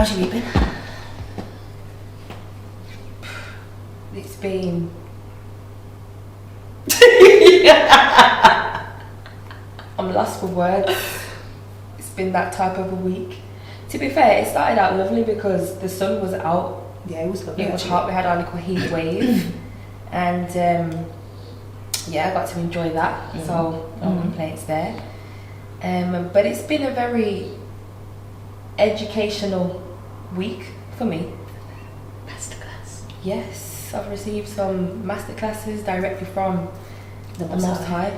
How's your week been? It's been... I'm lost for words. It's been that type of a week. To be fair, it started out lovely because the sun was out. Yeah, it was lovely. It was hot. We had our little heat wave. And yeah, I got to enjoy that. So no complaints there. But it's been a very educational week for me. Masterclass. Yes, I've received some masterclasses directly from the Most High.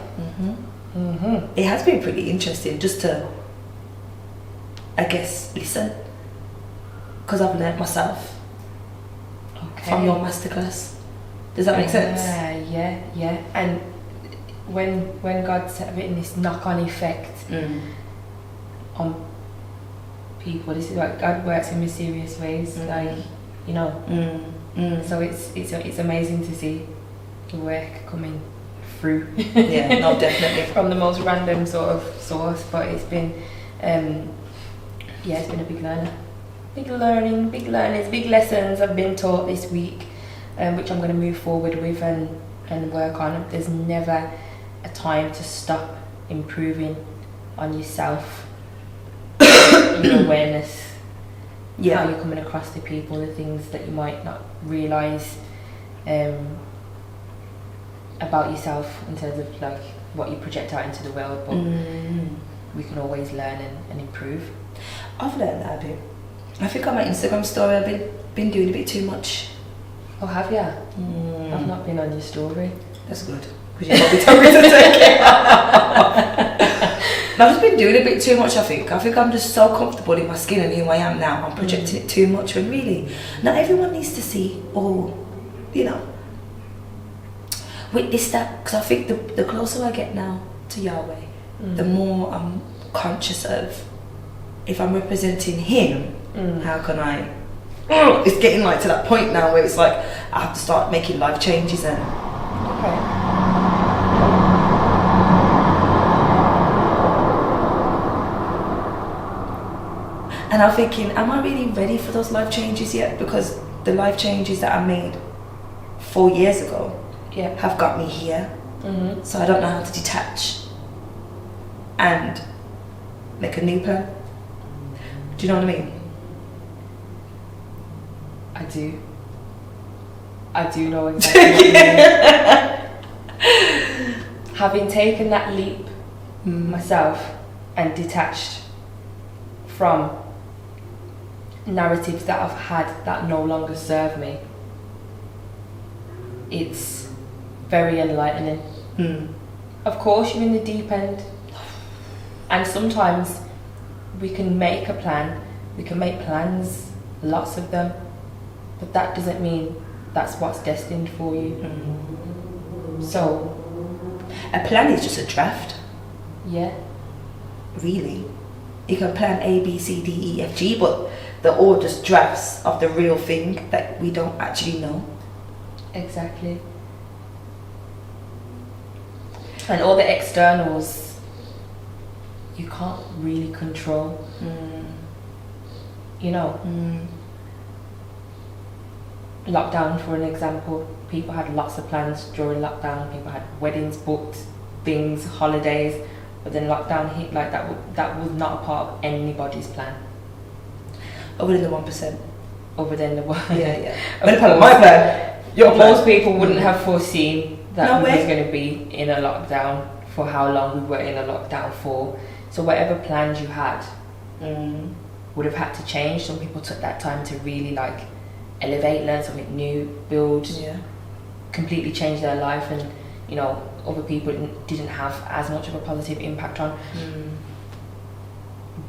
It has been pretty interesting just to, I guess, listen, because I've learned myself from your masterclass. Does that make sense? Yeah. And when God's having this knock-on effect on people, this is like God works in mysterious ways, like, you know. So it's amazing to see the work coming through. Yeah, no, definitely. From the most random sort of source, but it's been it's been a big learner. Big learnings, big lessons I've been taught this week, which I'm going to move forward with and work on. There's never a time to stop improving on yourself, your awareness, how you're coming across to people, the things that you might not realise about yourself in terms of like what you project out into the world, but we can always learn and improve. I've learned that a bit. I think on my Instagram story I've been doing a bit too much. Oh, have you? I've not been on your story. That's good, because you probably told me to take it out. I've just been doing a bit too much, I think. I'm just so comfortable in my skin and who I am now. I'm projecting it too much, when really, not everyone needs to see all, you know. Witness that, because I think the closer I get now to Yahweh, the more I'm conscious of, if I'm representing Him, how can I... it's getting like to that point now where it's like, I have to start making life changes and... Okay. And I'm thinking, am I really ready for those life changes yet? Because the life changes that I made 4 years ago have got me here. So I don't know how to detach and make a new plan. Do you know what I mean? I do know exactly what you mean. Having taken that leap myself and detached from narratives that I've had that no longer serve me, it's very enlightening. Of course, you're in the deep end, and sometimes we can make a plan, we can make plans, lots of them, but that doesn't mean that's what's destined for you. So a plan is just a draft. Yeah. Really, you can plan A, B, C, D, E, F, G, but they're all just drafts of the real thing that we don't actually know. Exactly. And all the externals you can't really control. You know, lockdown, for an example, people had lots of plans during lockdown. People had weddings booked, things, holidays, but then lockdown hit. Like that was not a part of anybody's plan. Other than the 1%. Other than the one. Yeah. But part of my plan. Most people wouldn't have foreseen that we was way. going to be in a lockdown for how long we were in a lockdown for. So whatever plans you had would have had to change. Some people took that time to really like elevate, learn something new, build, completely change their life, and you know, other people didn't have as much of a positive impact on.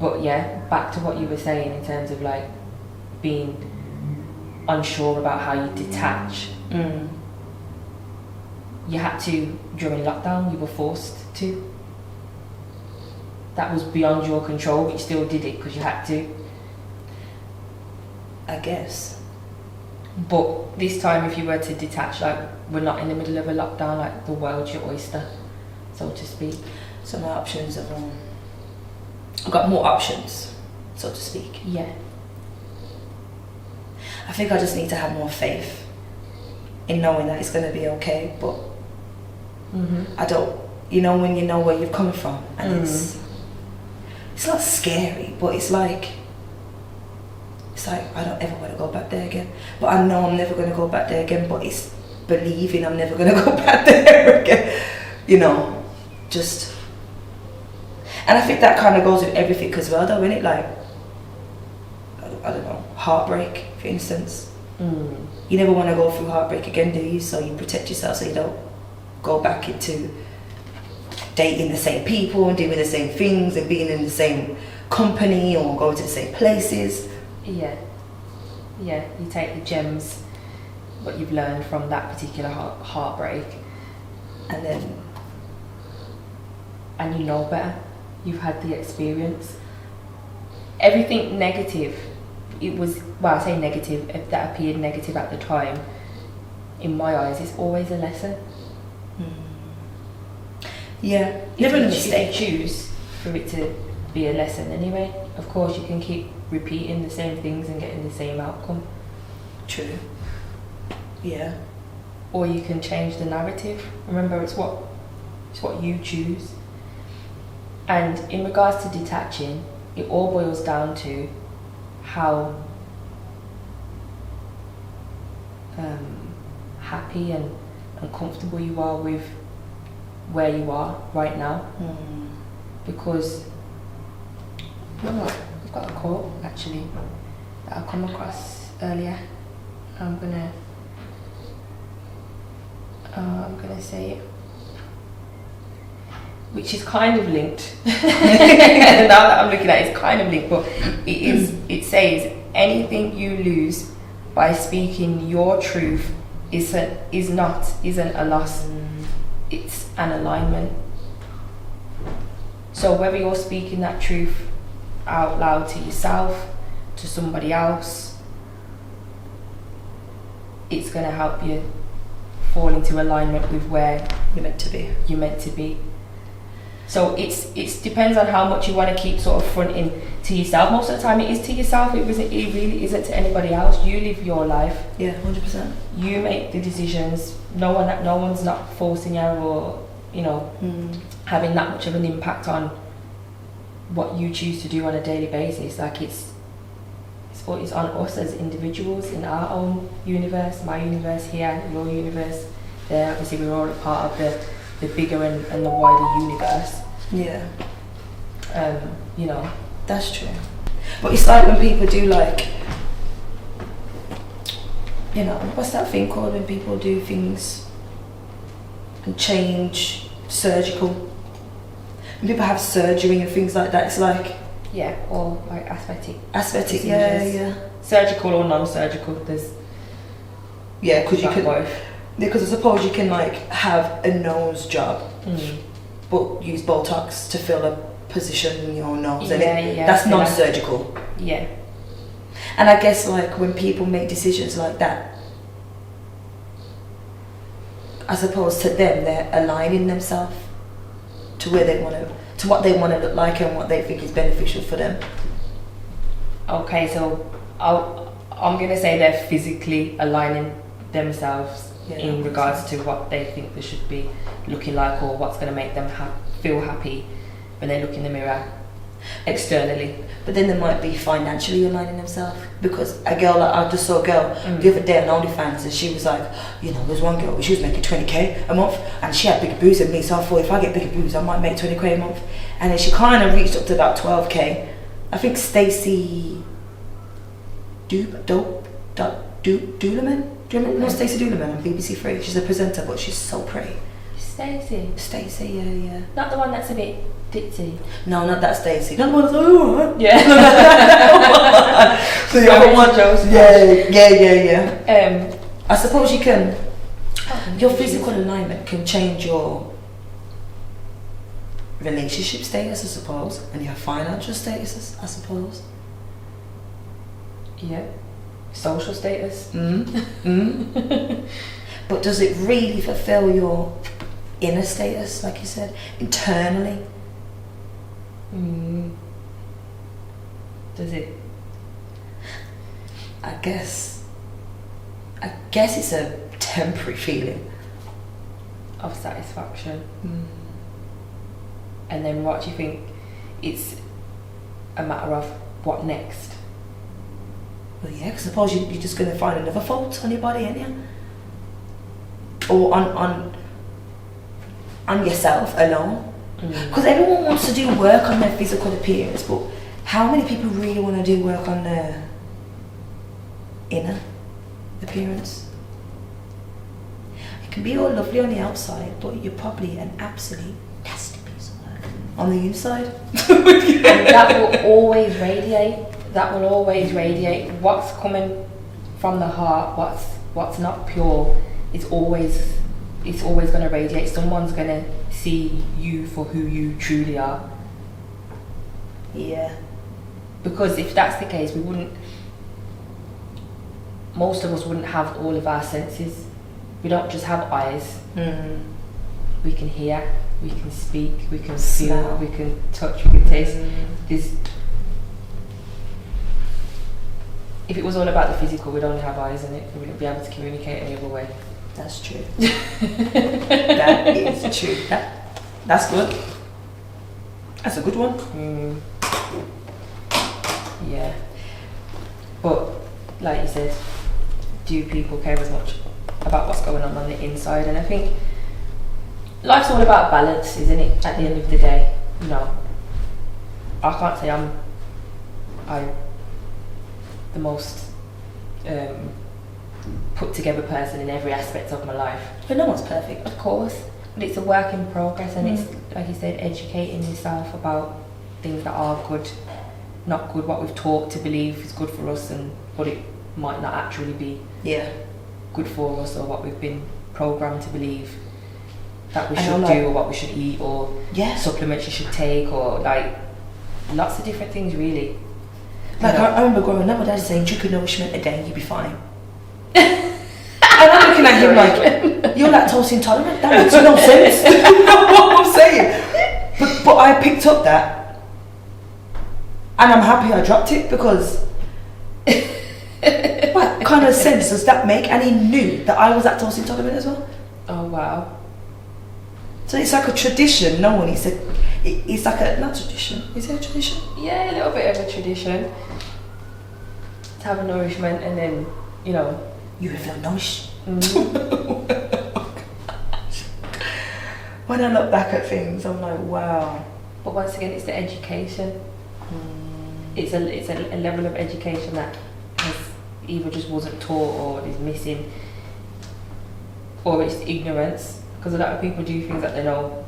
But yeah, back to what you were saying in terms of like being unsure about how you detach. You had to during lockdown. You were forced to. That was beyond your control, but you still did it because you had to. I guess. But this time, if you were to detach, like we're not in the middle of a lockdown, like the world's your oyster, so to speak. So my options are I've got more options, so to speak. Yeah. I think I just need to have more faith in knowing that it's going to be okay. But I don't, you know, when you know where you're coming from, and it's not scary, but it's like I don't ever want to go back there again. But I know I'm never going to go back there again. But it's believing I'm never going to go back there again. You know, just. And I think that kind of goes with everything as well, though, isn't it? Like, I don't know, heartbreak, for instance. You never want to go through heartbreak again, do you? So you protect yourself so you don't go back into dating the same people and doing the same things and being in the same company or going to the same places. Yeah, you take the gems, what you've learned from that particular heartbreak, and you know better. You've had the experience. Everything negative, it was, well, I say negative, if that appeared negative at the time, in my eyes, it's always a lesson. Yeah, if you choose for it to be a lesson anyway, of course you can keep repeating the same things and getting the same outcome. True. Yeah. Or you can change the narrative. Remember, it's what you choose. And in regards to detaching, it all boils down to how happy and comfortable you are with where you are right now. Because I've got a quote actually that I come across earlier. I'm gonna say it, which is kind of linked. Now that I'm looking at it, it's kind of linked, but it says, anything you lose by speaking your truth isn't a loss, it's an alignment. So whether you're speaking that truth out loud to yourself, to somebody else, it's going to help you fall into alignment with where you're meant to be. So it depends on how much you want to keep sort of fronting to yourself. Most of the time it is to yourself. It really isn't to anybody else. You live your life. Yeah, 100%. You make the decisions. No one's not forcing you, or having that much of an impact on what you choose to do on a daily basis. Like it's on us as individuals in our own universe, my universe here, your universe there. Obviously we're all a part of the bigger and the wider universe. Yeah. That's true. But it's like when people do what's that thing called when people do things and change, surgical. When people have surgery and things like that, it's like... Yeah, or like aesthetic. Aesthetic, yeah. Surgical or non-surgical, there's... Yeah, because you can... both. Because I suppose you can have a nose job, but use Botox to fill a position in your nose. Yeah. That's non-surgical. Yeah. And I guess when people make decisions like that, I suppose to them they're aligning themselves to where they want to what they want to look like and what they think is beneficial for them. Okay, so I'm gonna say they're physically aligning themselves in regards to what they think they should be looking like, or what's going to make them feel happy when they look in the mirror externally. But then they might be financially aligning themselves, because I just saw a girl the other day on OnlyFans, and she was like, there's one girl, she was making 20k a month, and she had bigger boobs than me, so I thought if I get bigger boobs I might make 20k a month. And then she kind of reached up to about 12k. I think Stacey Dooliman? Do you remember Stacey Dooliman on BBC Three? She's a presenter, but she's so pretty. Stacey, yeah. Not the one that's a bit ditzy. No, not that Stacey. Not the one that's like, alright. Yeah. The other one. Yeah. I suppose you can. Your physical alignment can change your relationship status, I suppose, and your financial status, I suppose. Yeah. Social status. But does it really fulfill your inner status, like you said, internally? Does it? I guess guess it's a temporary feeling of satisfaction. And then what do you think? It's a matter of what next? Well, yeah, because suppose you're just going to find another fault on your body, ain't you? Or on yourself alone. Because everyone wants to do work on their physical appearance, but how many people really want to do work on their inner appearance? It can be all lovely on the outside, but you're probably an absolute nasty piece of work on the inside. And that will always radiate. That will always radiate. What's coming from the heart, what's not pure, it's always going to radiate. Someone's going to see you for who you truly are. Yeah. Because if that's the case, most of us wouldn't have all of our senses. We don't just have eyes. We can hear, we can speak, we can feel, we can touch, we can taste. If it was all about the physical, we'd only have eyes in it. We wouldn't be able to communicate any other way. That's true. That is true. That's good. That's a good one. Yeah. But, like you said, do people care as much about what's going on the inside? And I think life's all about balance, isn't it? At the end of the day, you know, I can't say I'm the most put together person in every aspect of my life. But no one's perfect. Of course. But it's a work in progress, and it's, like you said, educating yourself about things that are good, not good, what we've taught to believe is good for us, and what it might not actually be good for us, or what we've been programmed to believe that we should do, or what we should eat, or supplements you should take, or like lots of different things really. Like I remember growing up, my dad saying drink a nourishment a day, you'll be fine. And I'm looking at him like, you're lactose intolerant? That makes no sense. You know what I'm saying? But I picked up that, and I'm happy I dropped it, because what kind of sense does that make? And he knew that I was lactose intolerant as well. Oh wow. So it's like a tradition. No one, it's like a, not tradition, is it a tradition? Yeah, a little bit of a tradition to have a nourishment, and then, you know, you will feel nourished. When I look back at things, I'm like, wow. But once again, it's the education. It's a level of education that either just wasn't taught, or is missing, or it's ignorance. Because a lot of people do things that they know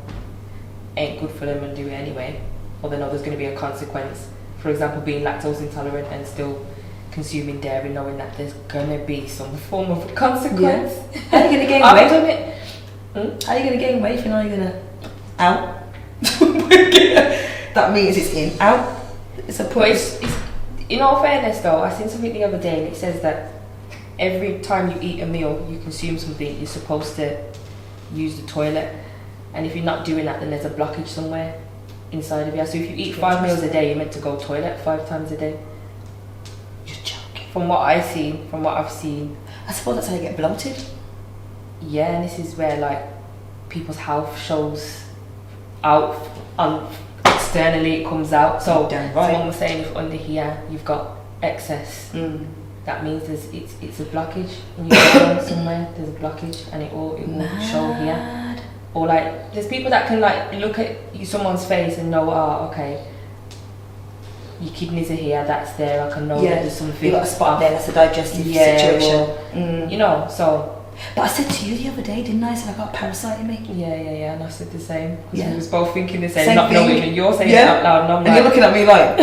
ain't good for them and do it anyway, or they know there's going to be a consequence. For example, being lactose intolerant and still consuming dairy, knowing that there's going to be some form of consequence. Yeah. How are you going to gain weight? I've done it. How are you going to gain weight if you're not going to out? That means it's in, out. It's a point. It's, in all fairness though, I seen something the other day, and it says that every time you eat a meal, you consume something, you're supposed to use the toilet, and if you're not doing that, then there's a blockage somewhere inside of you. So if you eat 5 meals a day, you're meant to go toilet 5 times a day. You're joking. From what I've seen, I suppose that's how you get bloated. Yeah, and this is where like people's health shows out on externally, it comes out. So someone was saying, if under here you've got excess, that means it's a blockage in your body somewhere. There's a blockage, and it will show here. Or like there's people that can like look at someone's face and know, oh okay, your kidneys are here, that's there, I can know that there's something. You got a spot there, that's a digestive situation. Well, you know, so. But I said to you the other day, didn't I? I said I got a parasite in me. Yeah, and I said the same. Because we was both thinking the same not thing. Knowing, and you're saying it out loud, and I'm like, you're looking at me like,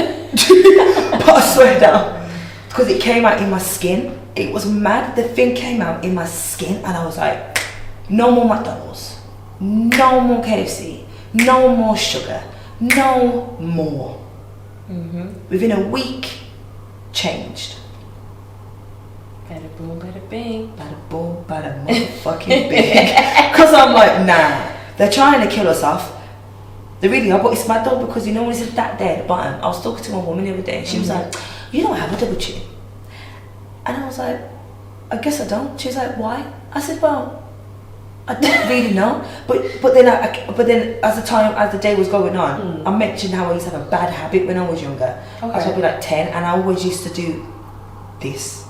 but I swear down. Because it came out in my skin. It was mad. The thing came out in my skin, and I was like, no more McDonald's, no more KFC, no more sugar, no more. Within a week, changed. Bada boom, bada bing. Bada boom, bada motherfucking bing. Because I'm like, nah, they're trying to kill us off. They really are, but it's mad though, because you know when it's that day at the bottom, I was talking to one woman the other day, and she was like, you don't have a double chin. And I was like, I guess I don't. She was like, why? I said, well, I don't really know. But then as the day was going on, I mentioned how I used to have a bad habit when I was younger. I was probably like 10, and I always used to do this.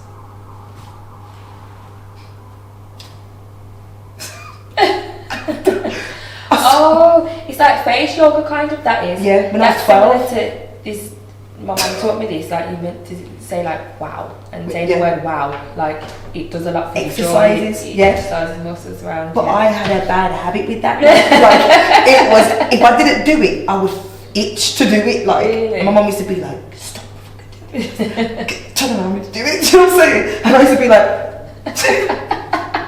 Oh, it's like face yoga kind of, that is. Yeah, when I was 12. To this, my mum taught me this, like you meant to say like wow, and say the word wow, like it does a lot for exercises, your joint, exercises muscles around. But I had a bad habit with that. Like it was, if I didn't do it, I would itch to do it. Like and my mum used to be like, stop doing it. Turn around and do it. Do you know what I'm saying? And I used to be like,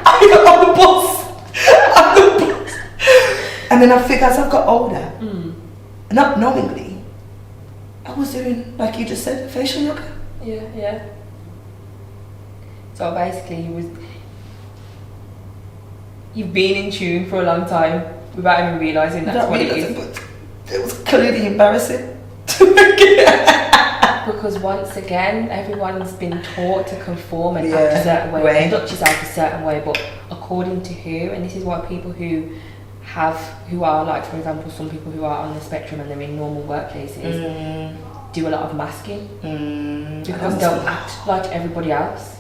I'm the boss. I'm the boss. And then I think as I've got older, not knowingly, I was doing, like you just said, facial yoga. Yeah. So basically, you've been in tune for a long time without even realising that's what it is. But it was clearly embarrassing. Because once again, everyone's been taught to conform and act a certain way, conduct yourself a certain way, but according to who? And this is why people who are like, for example, some people who are on the spectrum and they're in normal workplaces do a lot of masking because they'll act like everybody else.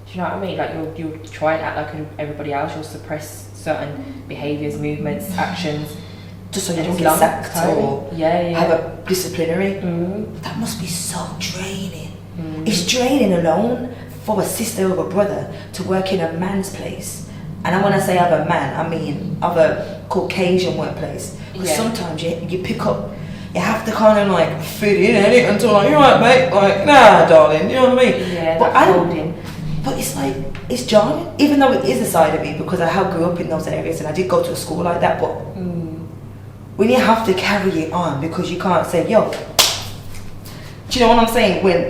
Do you know what I mean? Like you'll try and act like everybody else. You'll suppress certain behaviours, movements, actions, just so you don't get sacked or have a disciplinary. That must be so draining. It's draining alone for a sister or a brother to work in a man's place. And when I say other man, I mean other Caucasian workplace. Because sometimes you pick up, you have to kind of like fit in it until like, you're right, mate. Like, nah, darling, you know what I mean? Yeah, but I don't. But it's like, it's jarring, even though it is a side of me because I grew up in those areas and I did go to a school like that. But when you have to carry it on because you can't say, yo, do you know what I'm saying? When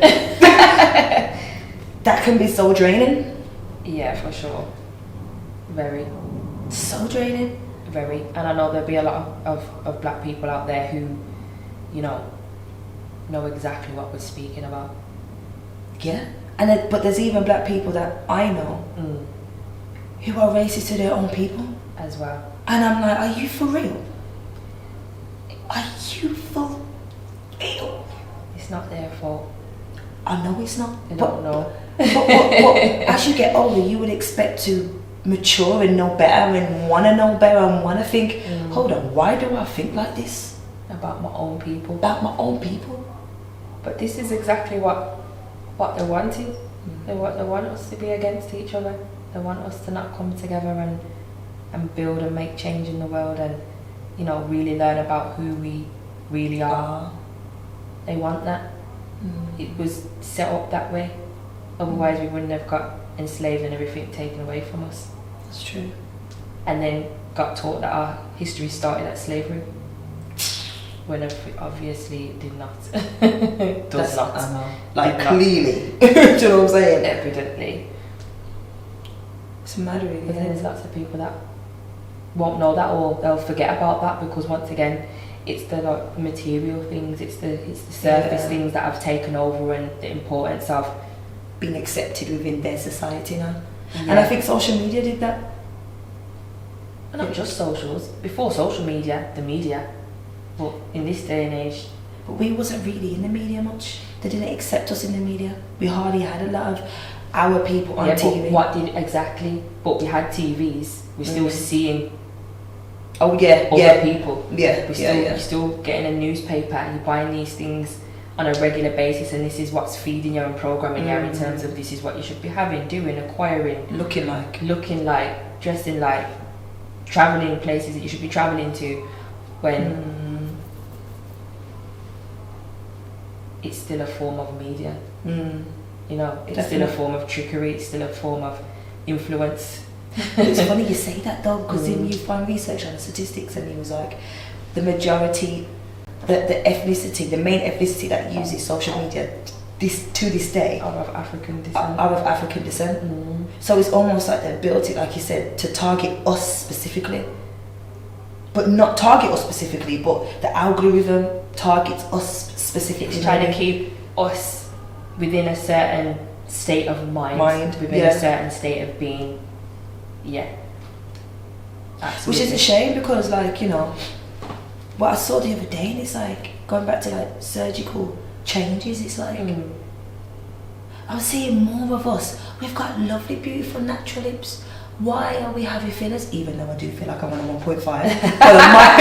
that can be so draining. Yeah, for sure. Very. So draining. Very. And I know there'll be a lot of black people out there who, you know exactly what we're speaking about. Yeah. But there's even black people that I know who are racist to their own people. As well. And I'm like, are you for real? Are you for real? It's not their fault. I know it's not. They don't know. But as you get older, you would expect to mature and know better and want to know better and want to think, hold on, why do I think like this? About my own people. About my own people. But this is exactly what they wanted. They want us to be against each other. They want us to not come together and build and make change in the world and, really learn about who we really are. They want that. It was set up that way. Otherwise we wouldn't have got enslaved and everything taken away from us. That's true. And then got taught that our history started at slavery. When obviously it did not. Does not. I know. Like clearly. Do you know what I'm saying? Evidently. It's mad really. But then there's lots of people that won't know that or they'll forget about that because once again it's the material things, it's the surface things that have taken over and the importance of being accepted within their society now. And I think social media did that. And not just socials. Before social media, the media. But in this day and age. But we wasn't really in the media much. They didn't accept us in the media. We hardly had a lot of our people on TV. But But we had TVs. We're still seeing other people. You're still getting a newspaper and you're buying these things on a regular basis and this is what's feeding you and programming you in terms of this is what you should be having, doing, acquiring, looking like, dressing like, travelling places that you should be travelling to when it's still a form of media. It's Definitely. still a form of trickery, it's still a form of influence. It's funny you say that though, because then you find research on the statistics and it was like the majority, the ethnicity, the main ethnicity that uses social media to this day are of African descent. So it's almost like they built it, like you said, to target us specifically. But not target us specifically, but the algorithm targets us specifically. It's trying to keep us within a certain state of mind within yeah. a certain state of being. Yeah. Absolutely. Which is a shame because, like, you know, what I saw the other day, and it's like going back to like surgical changes. It's like I was seeing more of us. We've got lovely, beautiful, natural lips. Why are we having fillers? Even though I do feel like I'm on a 1.5, but I might.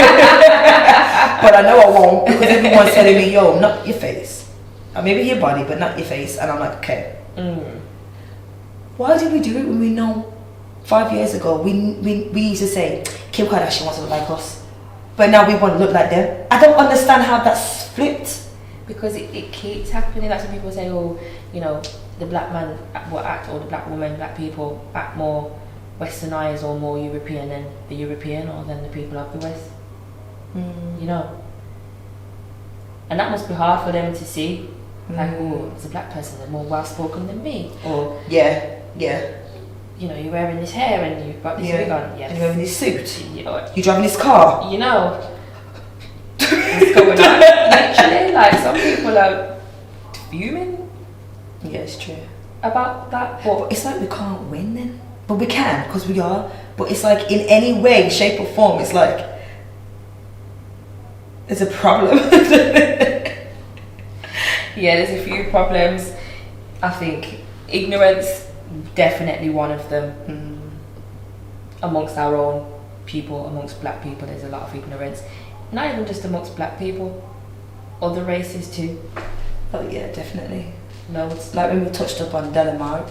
But I know I won't because everyone's telling me, "Yo, not your face, or maybe your body, but not your face." And I'm like, okay. Why did we do it when we know 5 years ago we used to say Kim Kardashian wants to look like us, but now we want to look like them? I don't understand how that's flipped. Because it keeps happening. That's when people say, oh, you know, the black man will act, or the black woman, black people act more westernized or more European than the European or than the people of the West. You know, and that must be hard for them to see. Like, oh, as a black person, they're more well spoken than me. Or yeah. You know, you're wearing this hair and you've got this wig on. Yes. And you're wearing this suit. You're driving this car. You know, what's going on? Literally, like some people are fuming. Yeah, it's true about that. But it's like we can't win then. But we can, because we are. But it's like in any way, shape or form, it's like there's a problem. Yeah, there's a few problems. I think ignorance, definitely one of them. Amongst our own people, amongst black people, there's a lot of ignorance. Not even just amongst black people, other races too. Oh yeah, definitely. Loads. Like when we touched up on Dalai Lama.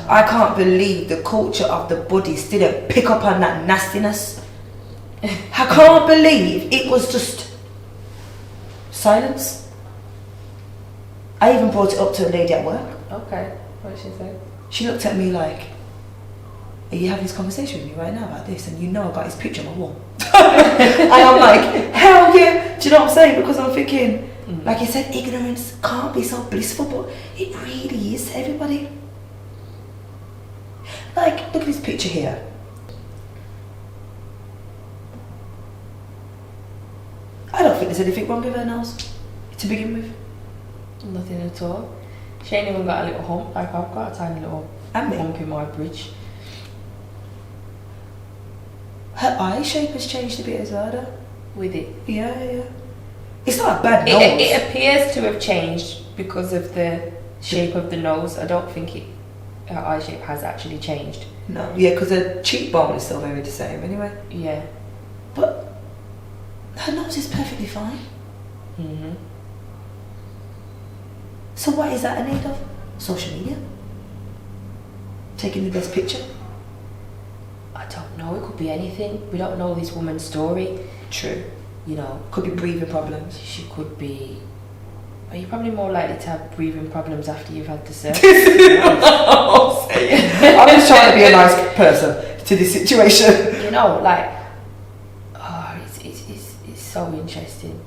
I can't believe the culture of the Buddhists didn't pick up on that nastiness. I can't believe it was just silence. I even brought it up to a lady at work. Okay, what did she say? She looked at me like, are you having this conversation with me right now about this? And you know I got his picture on my wall. And I'm like, hell yeah. Do you know what I'm saying? Because I'm thinking, like you said, ignorance can't be so blissful, but it really is to everybody. Like, look at this picture here. I don't think there's anything wrong with her nose, to begin with. Nothing at all. She ain't even got a little hump, like I've got a tiny little hump in my bridge. Her eye shape has changed a bit as well, though. With it? Yeah. It's not a bad nose. It appears to have changed because of the shape of the nose. I don't think her eye shape has actually changed. No, yeah, because her cheekbone is still very the same anyway. Yeah. But her nose is perfectly fine. So what is that a need of? Social media? Taking the best picture? I don't know, it could be anything. We don't know this woman's story. True. You know, could be breathing problems. She could be. Are you probably more likely to have breathing problems after you've had the surgery? I'm just trying to be a nice person to this situation. You know, like, oh, it's so interesting.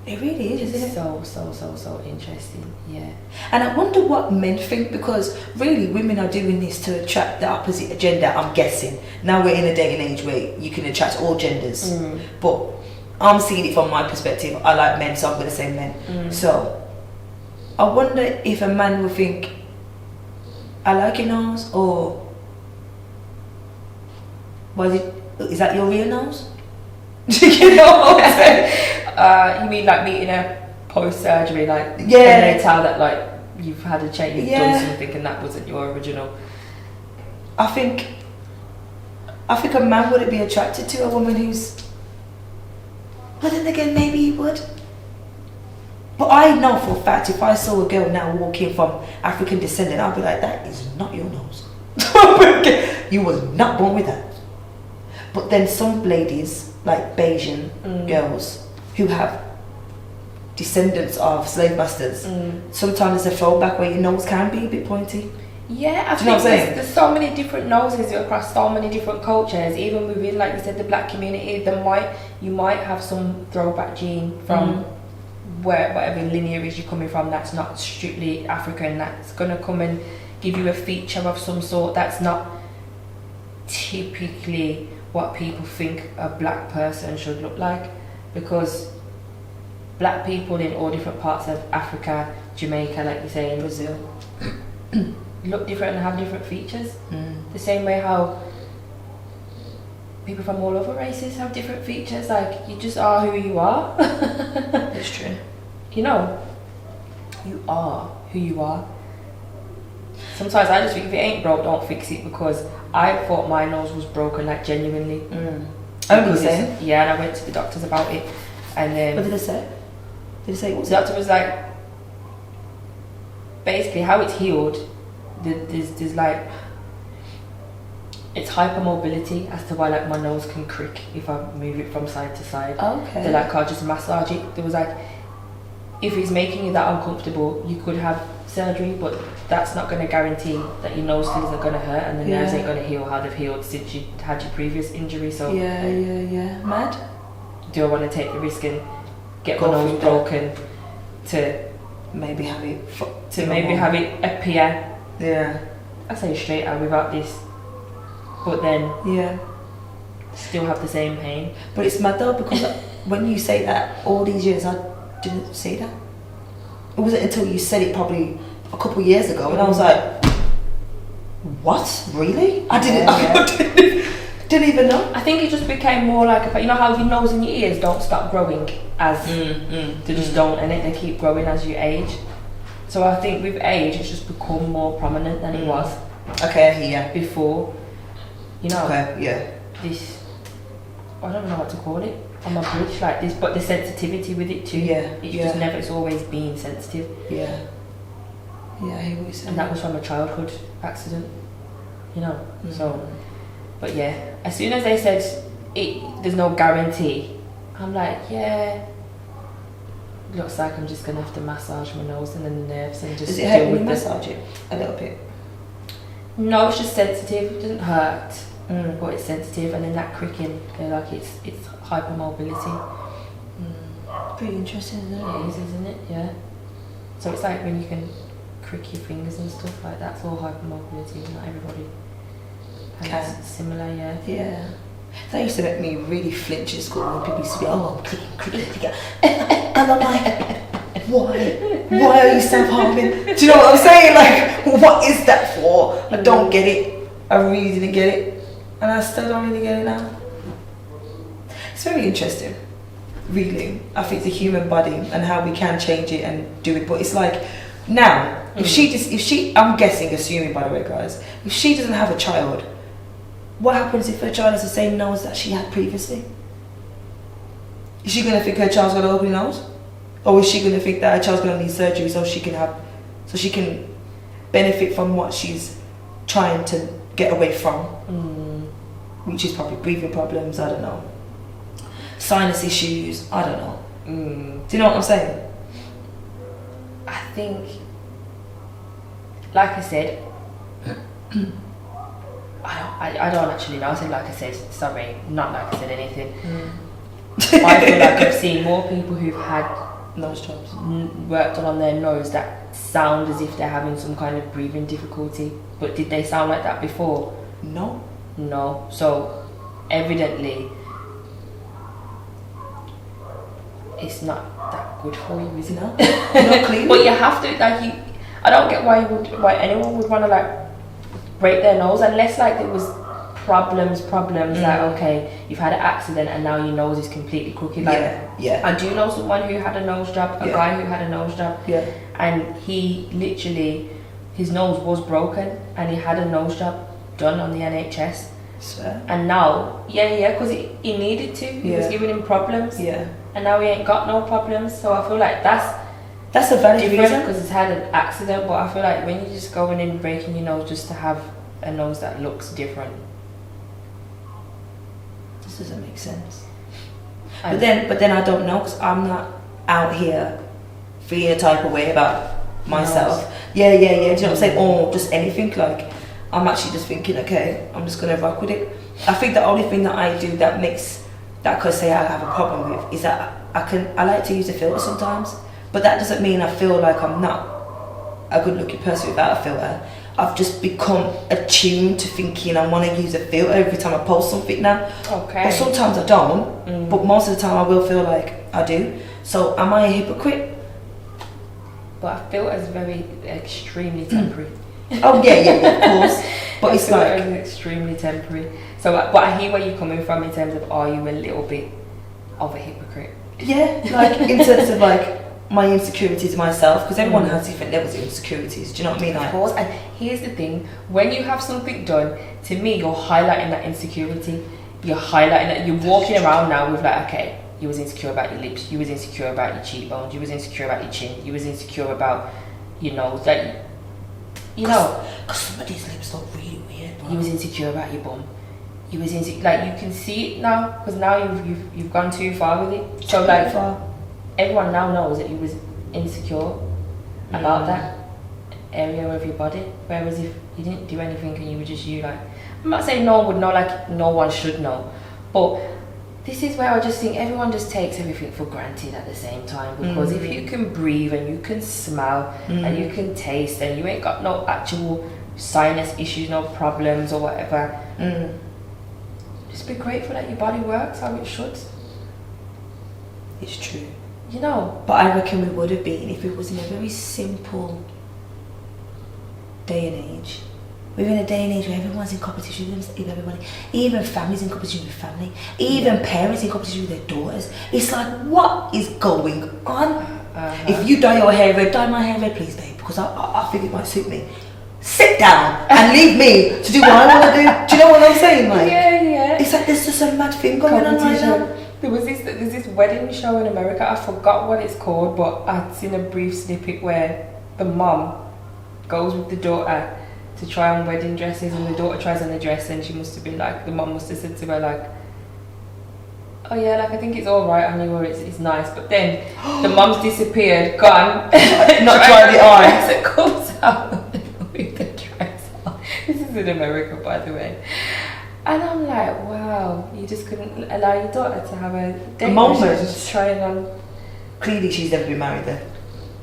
It really is, isn't it? So interesting, yeah. And I wonder what men think, because really women are doing this to attract the opposite gender, I'm guessing. Now we're in a day and age where you can attract all genders. But I'm seeing it from my perspective. I like men, so I'm going to say men. So I wonder if a man would think, I like your nose, or is that your real nose? You know what I'm saying? You mean like meeting her post-surgery, like, yeah, and they tell that like you've had a change, you've done something and that wasn't your original. I think a man wouldn't be attracted to a woman who's, but then again maybe he would. But I know for a fact if I saw a girl now walking from African descent, I'd be like, that is not your nose. You was not born with that. But then some ladies, like Bayesian girls, who have descendants of slave masters, sometimes there's a throwback where your nose can be a bit pointy. Yeah, I think there's so many different noses across so many different cultures. Even within, like you said, the black community, you might have some throwback gene from whatever lineage you're coming from that's not strictly African, that's gonna come and give you a feature of some sort that's not typically what people think a black person should look like, because black people in all different parts of Africa, Jamaica, like you say, in Brazil, look different and have different features. Mm. The same way how people from all other races have different features. Like, you just are who you are. It's true. You know, you are who you are. Sometimes I just think if it ain't broke, don't fix it, because I thought my nose was broken, like genuinely. Oh, say? Yeah, and I went to the doctors about it, and What did they say? Did they say what? the doctor was like, basically how it's healed, there's like, it's hypermobility as to why like my nose can crick if I move it from side to side. Okay. They're like, I'll just massage it. There was like, if it's making you that uncomfortable, you could have surgery, but that's not going to guarantee that your nose things are going to hurt and the nerves ain't going to heal how they've healed since you had your previous injury. So yeah. Mad. do I want to take the risk and get Go my nose through broken to Maybe have it. maybe have it appear, Yeah. I say straight out without this, but then Yeah. still have the same pain. But it's mad though, because when you say that, all these years I didn't say that. It wasn't until you said it probably a couple of years ago, and I was like, what? Really? I didn't even know. I think it just became more like you know how your nose and your ears don't stop growing as they just don't, and they keep growing as you age. So I think with age it's just become more prominent than it was Okay, before. You know, Okay, yeah. this, I don't know what to call it, on my bridge like this, but the sensitivity with it too. Yeah, It's yeah. just never, it's always been sensitive. Yeah. Yeah, I hear what you're saying. And that was from a childhood accident, you know. So, but yeah, as soon as they said there's no guarantee, I'm like, yeah, looks like I'm just gonna have to massage my nose and then the nerves and just Does it hurt deal when you with massage it? A little bit. No, it's just sensitive. It doesn't hurt, but it's sensitive, and then that cricking, like it's hypermobility. Pretty interesting, isn't it? It is, isn't it? Yeah. So it's like when you can crick your fingers and stuff like that. It's all hypermobility. Not everybody has similar. Yeah. Yeah. That used to make me really flinch in school when people used to be, oh, I'm clicking. And I'm like, why? Why are you self-harming? Do you know what I'm saying? Like, what is that for? I don't get it. I really didn't get it. And I still don't really get it now. It's very interesting. Really. I think the human body and how we can change it and do it. But it's like, now, if she, I'm guessing, assuming by the way, guys, if she doesn't have a child, what happens if her child has the same nose that she had previously? Is she going to think her child's got an ugly nose? Or is she going to think that her child's going to need surgery so she can benefit from what she's trying to get away from? Which is probably breathing problems, I don't know. Sinus issues, I don't know. Do you know what I'm saying? I think, like I said, I don't actually know. I said like I said, sorry, not like I said anything. I feel like I've seen more people who've had Nose jobs. Worked on their nose that sound as if they're having some kind of breathing difficulty. But did they sound like that before? No. No. So evidently it's not that good for you, is it? No. Not clean. But you have to, like, I don't get why anyone would want to like break their nose unless like it was problems like, okay, you've had an accident and now your nose is completely crooked. Like, yeah. I do know someone who had a nose job, a guy who had a nose job, and he literally, his nose was broken and he had a nose job done on the NHS. Swear. And now, because he needed to, he was giving him problems, and now he ain't got no problems. So I feel like that's a valid reason, because he's had an accident. But I feel like when you're just going in and breaking your nose just to have a nose that looks different, this doesn't make sense. But then I don't know, because I'm not out here feeling a type of way about myself. Yeah. Do you know what I'm saying? Or just anything. Like, I'm actually just thinking, okay, I'm just gonna rock with it. I think the only thing that I do that I could say I have a problem with is that I like to use a filter sometimes, but that doesn't mean I feel like I'm not a good looking person without a filter. I've just become attuned to thinking I want to use a filter every time I post something now. Okay. But sometimes I don't, but most of the time I will feel like I do. So am I a hypocrite? But I feel as very extremely temporary. Oh yeah, of course. But it's like extremely temporary. So, but I hear where you're coming from in terms of, are you a little bit of a hypocrite? Yeah, like in terms of like my insecurities myself, because everyone has different levels of insecurities. Do you know what I mean? Of course. And here's the thing: when you have something done, to me, you're highlighting that insecurity. You're highlighting that. You're walking around now with like, okay, you was insecure about your lips. You was insecure about your cheekbones. You was insecure about your chin. You was insecure about, you know, that. You know, because somebody's lips look really weird. Bro. You was insecure about your bum. You was insecure, like you can see it now, because now you've gone too far with it. So like everyone now knows that you was insecure about that area of your body. Whereas if you didn't do anything and you were just you, like, I'm not saying no one would know, like no one should know, but this is where I just think everyone just takes everything for granted at the same time, because if you can breathe and you can smell and you can taste and you ain't got no actual sinus issues, no problems or whatever, just be grateful that your body works how it should. It's true. You know. But I reckon we would have been if it was in a very simple day and age. We're in a day and age where everyone's in competition with everybody. Even families in competition with family. Even parents in competition with their daughters. It's like, what is going on? If you dye your hair red, dye my hair red, please, babe, because I think it might suit me. Sit down and leave me to do what I want to do. Do you know what I'm saying? Like, yeah. It's like there's just a mad thing going on right now. There's this wedding show in America. I forgot what it's called, but I'd seen a brief snippet where the mum goes with the daughter to try on wedding dresses, and the daughter tries on the dress, and she must have been like, the mum must have said to her like, oh yeah, like I think it's all right on you, or it's nice, but then the mum's disappeared, gone, not tried it on. It comes out with the dress on. This is in America, by the way. And I'm like, wow, you just couldn't allow your daughter to have a date moment, just trying on. Clearly she's never been married then.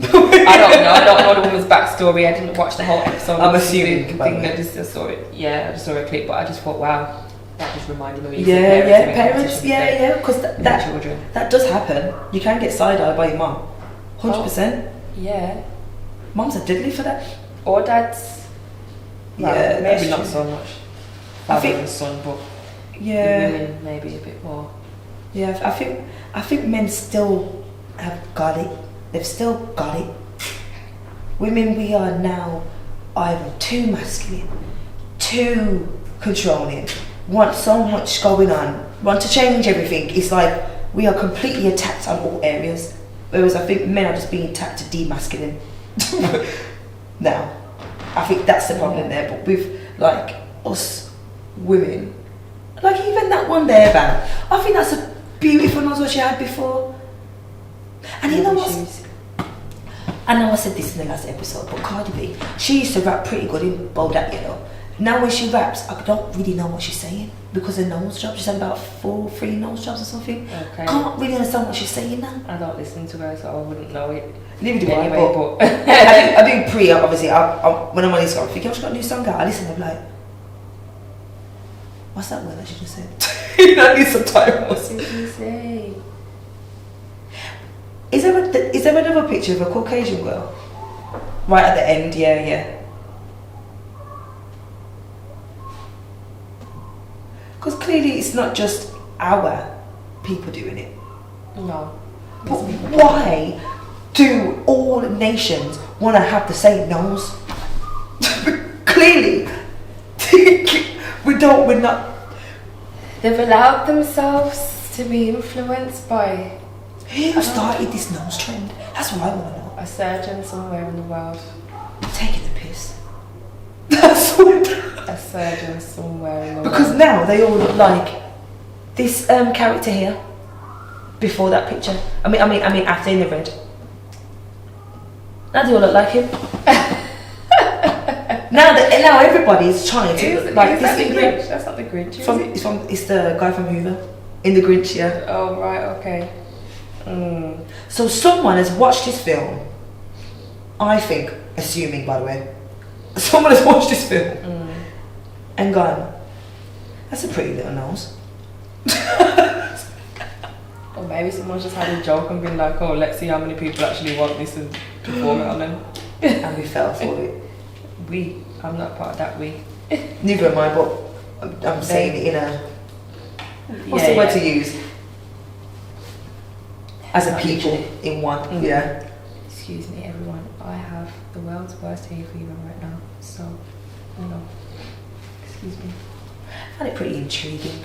I don't know the woman's backstory. I didn't watch the whole episode. I'm assuming. I just saw it. Yeah, I just saw a clip, but I just thought, wow, that just reminded me. Parents, because children. That does happen. You can get side-eyed by your mum, 100%. Yeah, mums are deadly for that. Or dads. Well, Yeah, maybe that's not true. so much. I Father think- and son, but Yeah, the women maybe a bit more. yeah. I think men still have got it. They've still got it. Women, we are now either too masculine, too controlling, want so much going on, want to change everything. It's like we are completely attacked on all areas. Whereas I think men are just being attacked to demasculine. Now, I think that's the problem there. But with like us women, like even that one there, man, I think that's a beautiful nose what she had before. And you know what? I know I said this in the last episode, but Cardi B, she used to rap pretty good in Bold That Yellow. Now when she raps, I don't really know what she's saying because her nose job. She's had about 3 nose jobs or something. Okay. Can't really understand what she's saying now. I don't listen to her, so I wouldn't know it. Neither do Anyway, I, but I do pre, obviously. When I'm on Instagram, I think, oh, she got a new song out. I listen, I'm like, what's that word that she just said? You know, I need some time. what did you say? Is there another picture of a Caucasian girl? Right at the end, yeah. Because clearly it's not just our people doing it. No. But why do all nations want to have the same nose? Clearly, we're not. They've allowed themselves to be influenced by Who started this nose trend? That's what I want to know. a surgeon somewhere in the world. Taking the piss. That's what. A surgeon somewhere in the Because world. now they all look like this character here. Before that picture, I mean after in the red. Now they all look like him. now everybody's trying to look like this. The Grinch? That's not the Grinch. It's the guy from Hoover in the Grinch, yeah. Oh right, okay. So someone has watched this film. I think, assuming by the way, someone has watched this film and gone, that's a pretty little nose. maybe someone's just had a joke and been like, oh, let's see how many people actually want this and perform it on them. And we fell for it. I'm not part of that we. Neither am I, but I'm saying it in a... What's the word to use? As a people in one, yeah. Excuse me, everyone. I have the world's worst hay fever right now, so, excuse me. I find it pretty intriguing.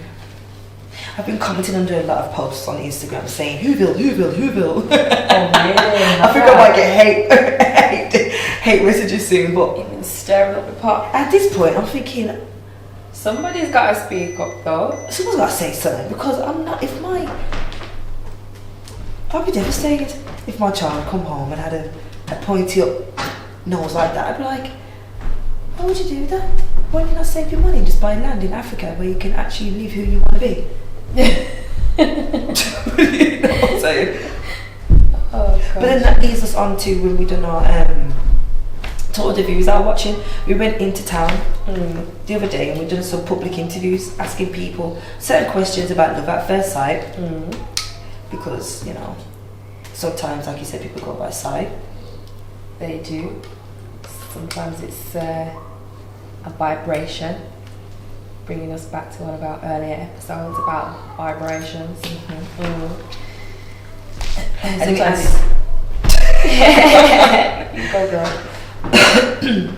I've been commenting under a lot of posts on Instagram saying, Whoville. Oh, really? I think I might get hate messages soon, but... You've been stirring up the pot. At this point, I'm thinking... Somebody's got to speak up, though. Someone's got to say something, because I'd be devastated if my child come home and had a pointy up nose like that. I'd be like, why would you do that? Why don't you not save your money and just buy land in Africa where you can actually live who you want to be? You know what I'm saying? Oh, but then that leads us on to when we done our tour de views I was watching. We went into town the other day and we done some public interviews asking people certain questions about love at first sight. Because, sometimes, like you said, people go by sight. They do. Sometimes it's a vibration, bringing us back to one of our earlier episodes about vibrations. And sometimes you go, girl.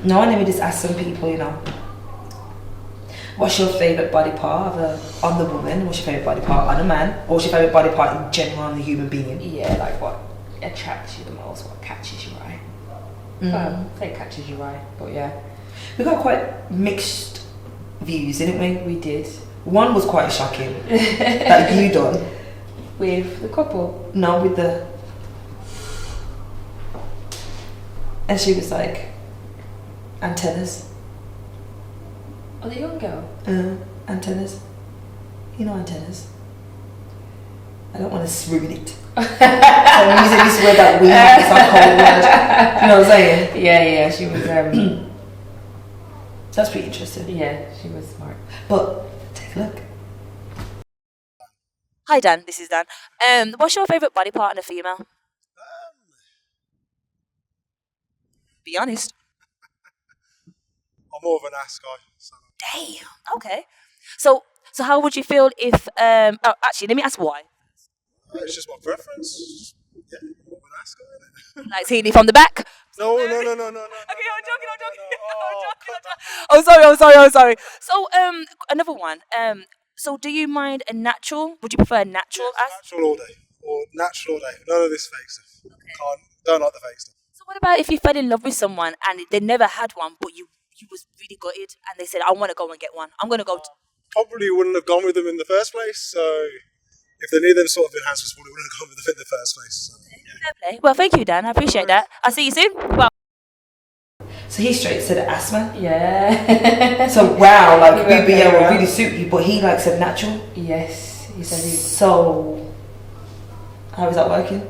No, and then we just ask some people, what's your favourite body part on the woman? What's your favourite body part on a man? Or what's your favourite body part in general on the human being? Yeah, like what attracts you the most, what catches your eye. I think catches your eye, but yeah. We got quite mixed views, didn't we? We did. One was quite shocking that you done. With the couple? No, with the... And she was like, antennas. Oh, the young girl? Antennas. You know antennas. I don't want to ruin it. So I'm using this word that we have, it's not a word. You know what I'm saying? Yeah, she was... That's pretty interesting. Yeah, she was smart. But, take a look. Hi Dan, this is Dan. What's your favourite body part in a female? Be honest. I'm more of an ass guy. So. Damn. Okay. So how would you feel if? Actually, let me ask why. It's just my preference. Yeah, more of an ass guy. Like seeing it from the back. No. Okay, I'm joking. I'm sorry. So another one. So do you mind a natural? Would you prefer a natural ass? Natural all day. Or natural all day. None of this fake stuff. Okay. Don't like the fake stuff. So what about if you fell in love with someone and they never had one, but you was really gutted and they said, I want to go and get one. I'm going to go. Probably wouldn't have gone with them in the first place. So if they need them sort of enhancements, probably wouldn't have gone with them in the first place. So, yeah. Fair play. Well, thank you, Dan. I appreciate that. I'll see you soon. Well. So he straight said asthma. Yeah. So wow, like BBL will really suit you, but he likes a natural. Yes, he said he. So how is that working?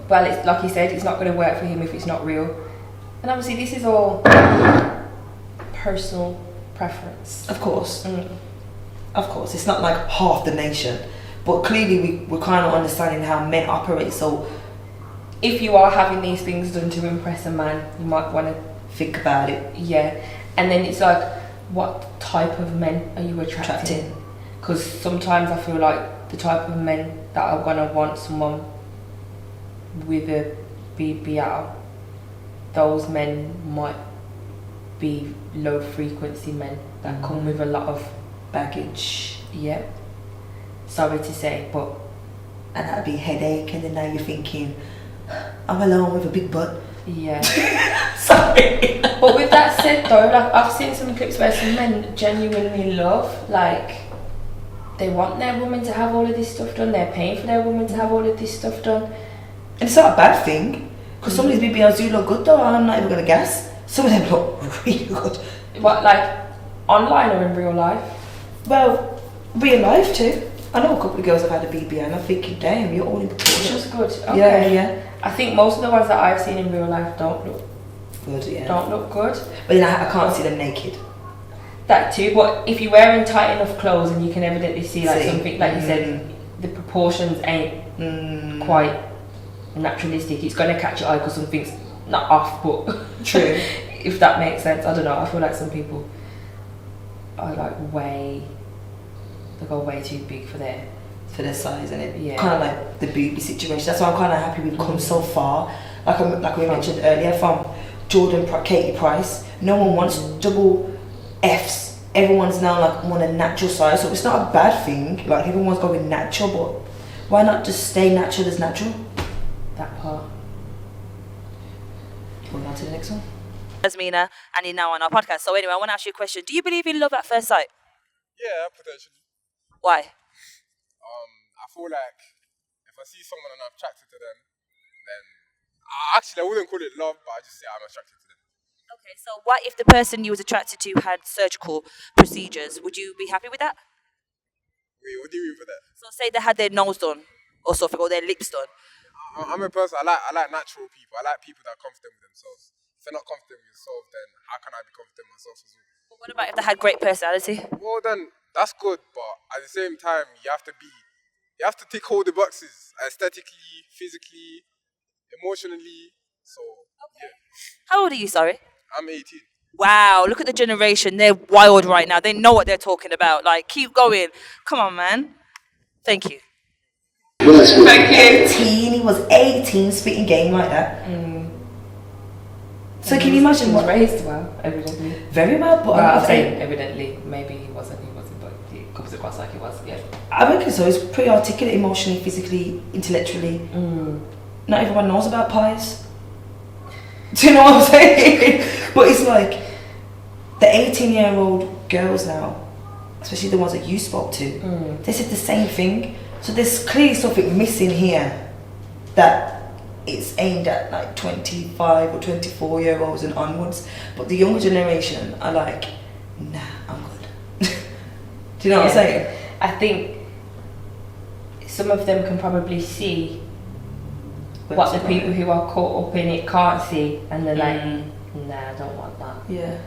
Well, it's like he said, it's not going to work for him if it's not real. And obviously, this is all personal preference. Of course. Of course, it's not like half the nation, but clearly we're kind of understanding how men operate. So if you are having these things done to impress a man, you might want to think about it. Yeah, and then it's like, what type of men are you attracting? Because sometimes I feel like the type of men that are gonna want someone with a BBL, those men might be low frequency men that come with a lot of baggage. Yeah. Sorry to say, but and that'd be headache, and then now you're thinking, I'm alone with a big butt. Yeah. Sorry. But with that said though, like I've seen some clips where some men genuinely love, like they want their woman to have all of this stuff done, they're paying for their woman to have all of this stuff done. And it's not a bad thing, because some of these BBLs do look good though, I'm not even going to guess. Some of them look really good. What, like online or in real life? Well, real life too. I know a couple of girls have had a BBL and I'm thinking, damn, you're all in proportion. That's good. Okay. Yeah. I think most of the ones that I've seen in real life don't look good. Yeah. Don't look good. But then I can't see them naked. That too. But if you're wearing tight enough clothes and you can evidently see like something, like you said, the proportions ain't quite naturalistic. It's going to catch your eye because something's not off, but True. if that makes sense. I don't know. I feel like some people are like they go way too big for their size, and it Yeah. kind of like the booby situation. That's why I'm kind of happy we've come so far. Like we mentioned earlier, from Katie Price. No one wants double Fs. Everyone's now like want a natural size, so it's not a bad thing. Like everyone's going natural, but why not just stay natural as natural? that part. Moving on to the next one. Mina, and you're now on our podcast. So anyway, I want to ask you a question. Do you believe in love at first sight? Yeah, potentially. Why? I feel like if I see someone and I'm attracted to them, then I wouldn't call it love, but I just say I'm attracted to them. Okay, so what if the person you was attracted to had surgical procedures? Would you be happy with that? Wait, what do you mean for that? So say they had their nose done or something, or their lips done. I'm a person, I like natural people. I like people that are confident with themselves. If they're not confident with themselves, then how can I be confident myself as well? But what about if they had great personality? Well, then that's good, but at the same time, you have to tick all the boxes, aesthetically, physically, emotionally. So, yeah. How old are you, sorry? I'm 18. Wow, look at the generation. They're wild right now. They know what they're talking about. Like, keep going. Come on, man. Thank you. 18, he was 18 spitting game like that. So can you imagine He was what? raised well, evidently. Very well, but Well, I'm I'll saying, say evidently. Maybe he wasn't, but it comes across like he was, yeah. I reckon so. He's pretty articulate emotionally, physically, intellectually. Not everyone knows about pies. Do you know what I'm saying? But it's like the 18-year-old girls now, especially the ones that you spoke to, they said the same thing. So there's clearly something missing here that it's aimed at like 25 or 24-year-olds and onwards. But the younger generation are like, nah, I'm good. Do you know what I'm saying? I think some of them can probably see what the people who are caught up in it can't see, and they're like, nah, I don't want that. Yeah.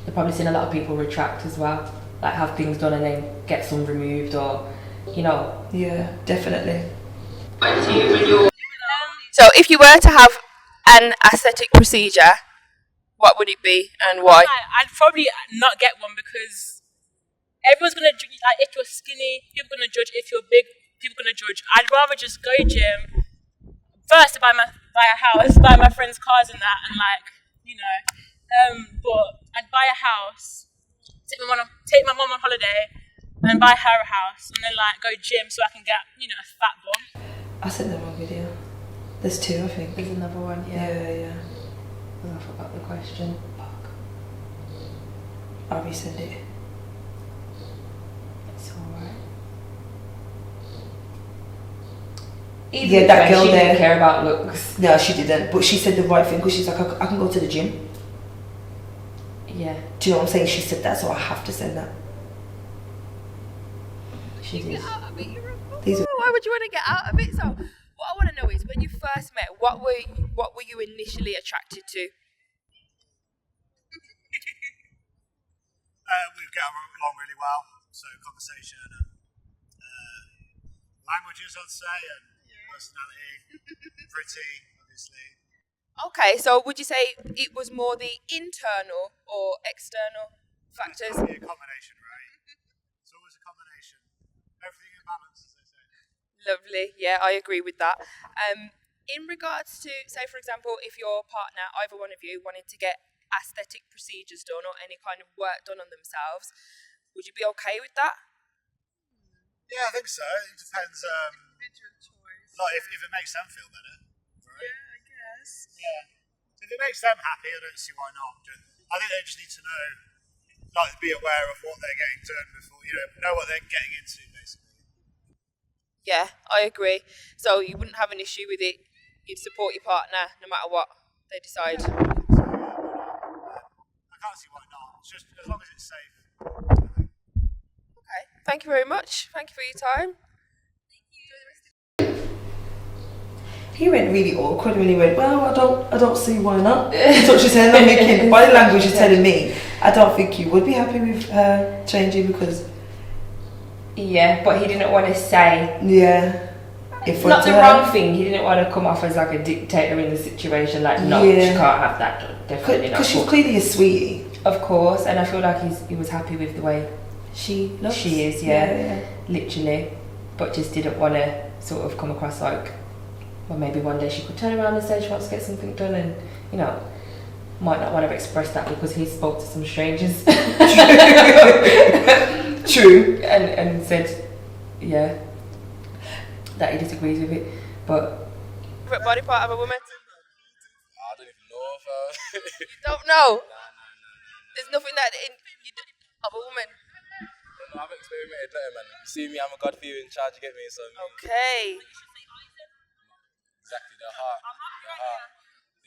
They've probably seen a lot of people retract as well, like have things done and then get some removed, or, you know. Yeah, definitely. So if you were to have an aesthetic procedure, what would it be and why? I'd probably not get one because everyone's gonna judge. Like, if you're skinny, people are gonna judge. If you're big, people are gonna judge. I'd rather just go gym first to buy a house, buy my friends' cars and that, and like, you know. But I'd buy a house, take my mom on holiday, and buy her a house, and then like go gym so I can get, you know, a fat bum. I sent the wrong video. There's two, I think. There's another one, yeah. Yeah. Oh, I forgot the question. Fuck. I'll resend it. It's alright. Yeah, that girl she there. didn't care about looks. No, she didn't. But she said the right thing because she's like, I can go to the gym. Yeah, Do you know what I'm saying? She said that, so I have to send that. she did. These are Why would you want to get out of it? So what I want to know is, when you first met, what were you initially attracted to? We get along really well, so conversation and languages, I'd say, and personality, pretty, obviously. Okay, so would you say it was more the internal or external factors? It'd be a combination, right? It's always a combination. Everything in balance, as they say. Lovely, yeah, I agree with that. In regards to, say for example, if your partner, either one of you, wanted to get aesthetic procedures done or any kind of work done on themselves, would you be okay with that? Yeah, I think so. It depends. Like if it makes them feel better. Right? Yeah, I guess. Yeah. If it makes them happy, I don't see why not. I think they just need to know, like, be aware of what they're getting done before, know what they're getting into, basically. Yeah, I agree. So you wouldn't have an issue with it. You'd support your partner no matter what they decide. So, I can't see why not. It's just as long as it's safe. Okay, thank you very much. Thank you for your time. He went really awkward when he went, well, I don't see why not. So she's saying, I'm making body language is telling me, I don't think you would be happy with her changing because Yeah, but he didn't want to say. Yeah. It's not the wrong thing. He didn't want to come off as like a dictator in the situation. Like, no, she can't have that. Definitely not. Because she's clearly a sweetie. Of course, and I feel like he was happy with the way she is. Yeah, literally. But just didn't want to sort of come across like, well, maybe one day she could turn around and say she wants to get something done, and you know, might not want to express that because he spoke to some strangers. True. And said, yeah, that he disagrees with it. But Favorite body part of a woman? I don't even know if You don't know? There's nothing that you do of a woman. I haven't experimented later, man. You see me, I'm a God-fearing child, you get me? So Okay. exactly, their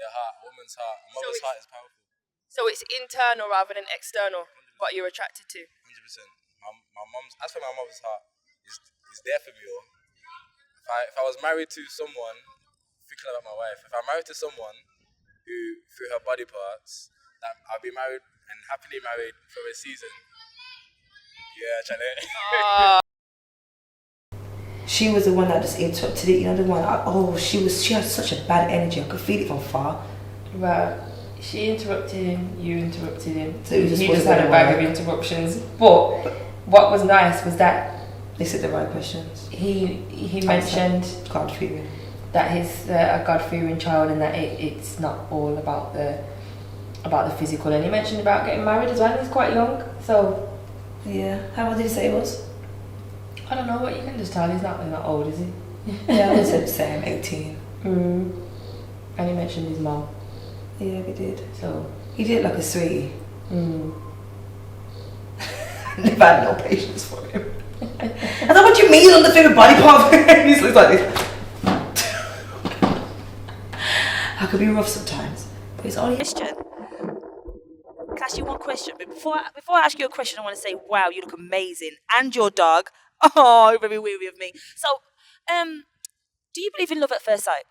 heart, woman's heart. A mother's heart is powerful. So it's internal rather than external, what you're attracted to. 100%. My mom's, as for my mother's heart, is there for me. Or if I was married to someone, thinking about my wife, if I'm married to someone who, through her body parts, that I'll be married and happily married for a season. Yeah, Charlie. She was the one that just interrupted it. You know, the one. She had such a bad energy. I could feel it from far. right, she interrupted him. You interrupted him. So he just had a bag of interruptions. But what was nice was that they said the right questions. He mentioned God-fearing. that he's a God-fearing child, and that it's not all about the physical. And he mentioned about getting married as well. He's quite young, so Yeah. How old did he say he was? I don't know what you can just tell. He's not old, is he? Yeah, I said same, 18. And he mentioned his mom. Yeah, he did. So He did like a sweetie. Never had no patience for him. I thought, what do you mean on the favorite body part? He looks like this. I could be rough sometimes, but it's only Question. Can I ask you one question? But before I ask you a question, I want to say, wow, you look amazing, and your dog. Oh, you're very weary of me. So, do you believe in love at first sight?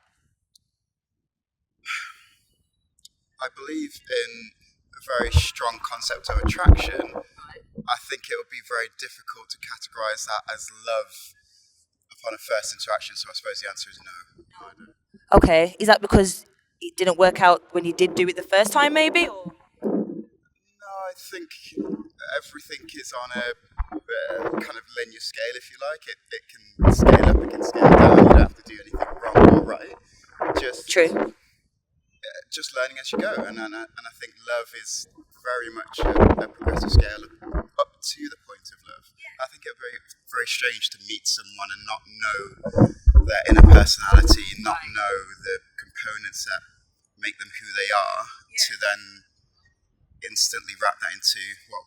I believe in a very strong concept of attraction. I think it would be very difficult to categorise that as love upon a first interaction, so I suppose the answer is no. No, I don't. Okay, is that because it didn't work out when you did do it the first time, maybe? Or? No, I think everything is on a kind of linear scale, if you like. It can scale up, it can scale down. You don't have to do anything wrong or right. True. Just learning as you go, and I think love is very much a progressive scale up to the point of love. I think it would be very strange to meet someone and not know their inner personality, not know the components that make them who they are, to then instantly wrap that into what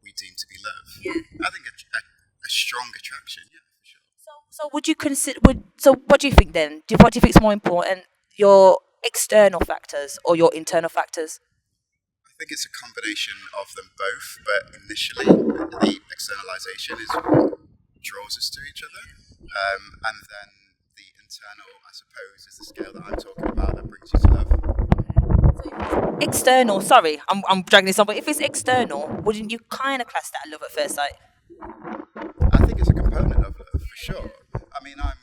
we deem to be love. I think a strong attraction, for sure. So would you consider? So what do you think then? What do you think is more important? Your external factors or your internal factors? I think it's a combination of them both, but initially the externalization is what draws us to each other, and then the internal, I suppose, is the scale that I'm talking about that brings you to love. External. Sorry, I'm dragging this on, but if it's external, wouldn't you kind of class that as love at first sight? I think it's a component of love for sure. I mean, I'm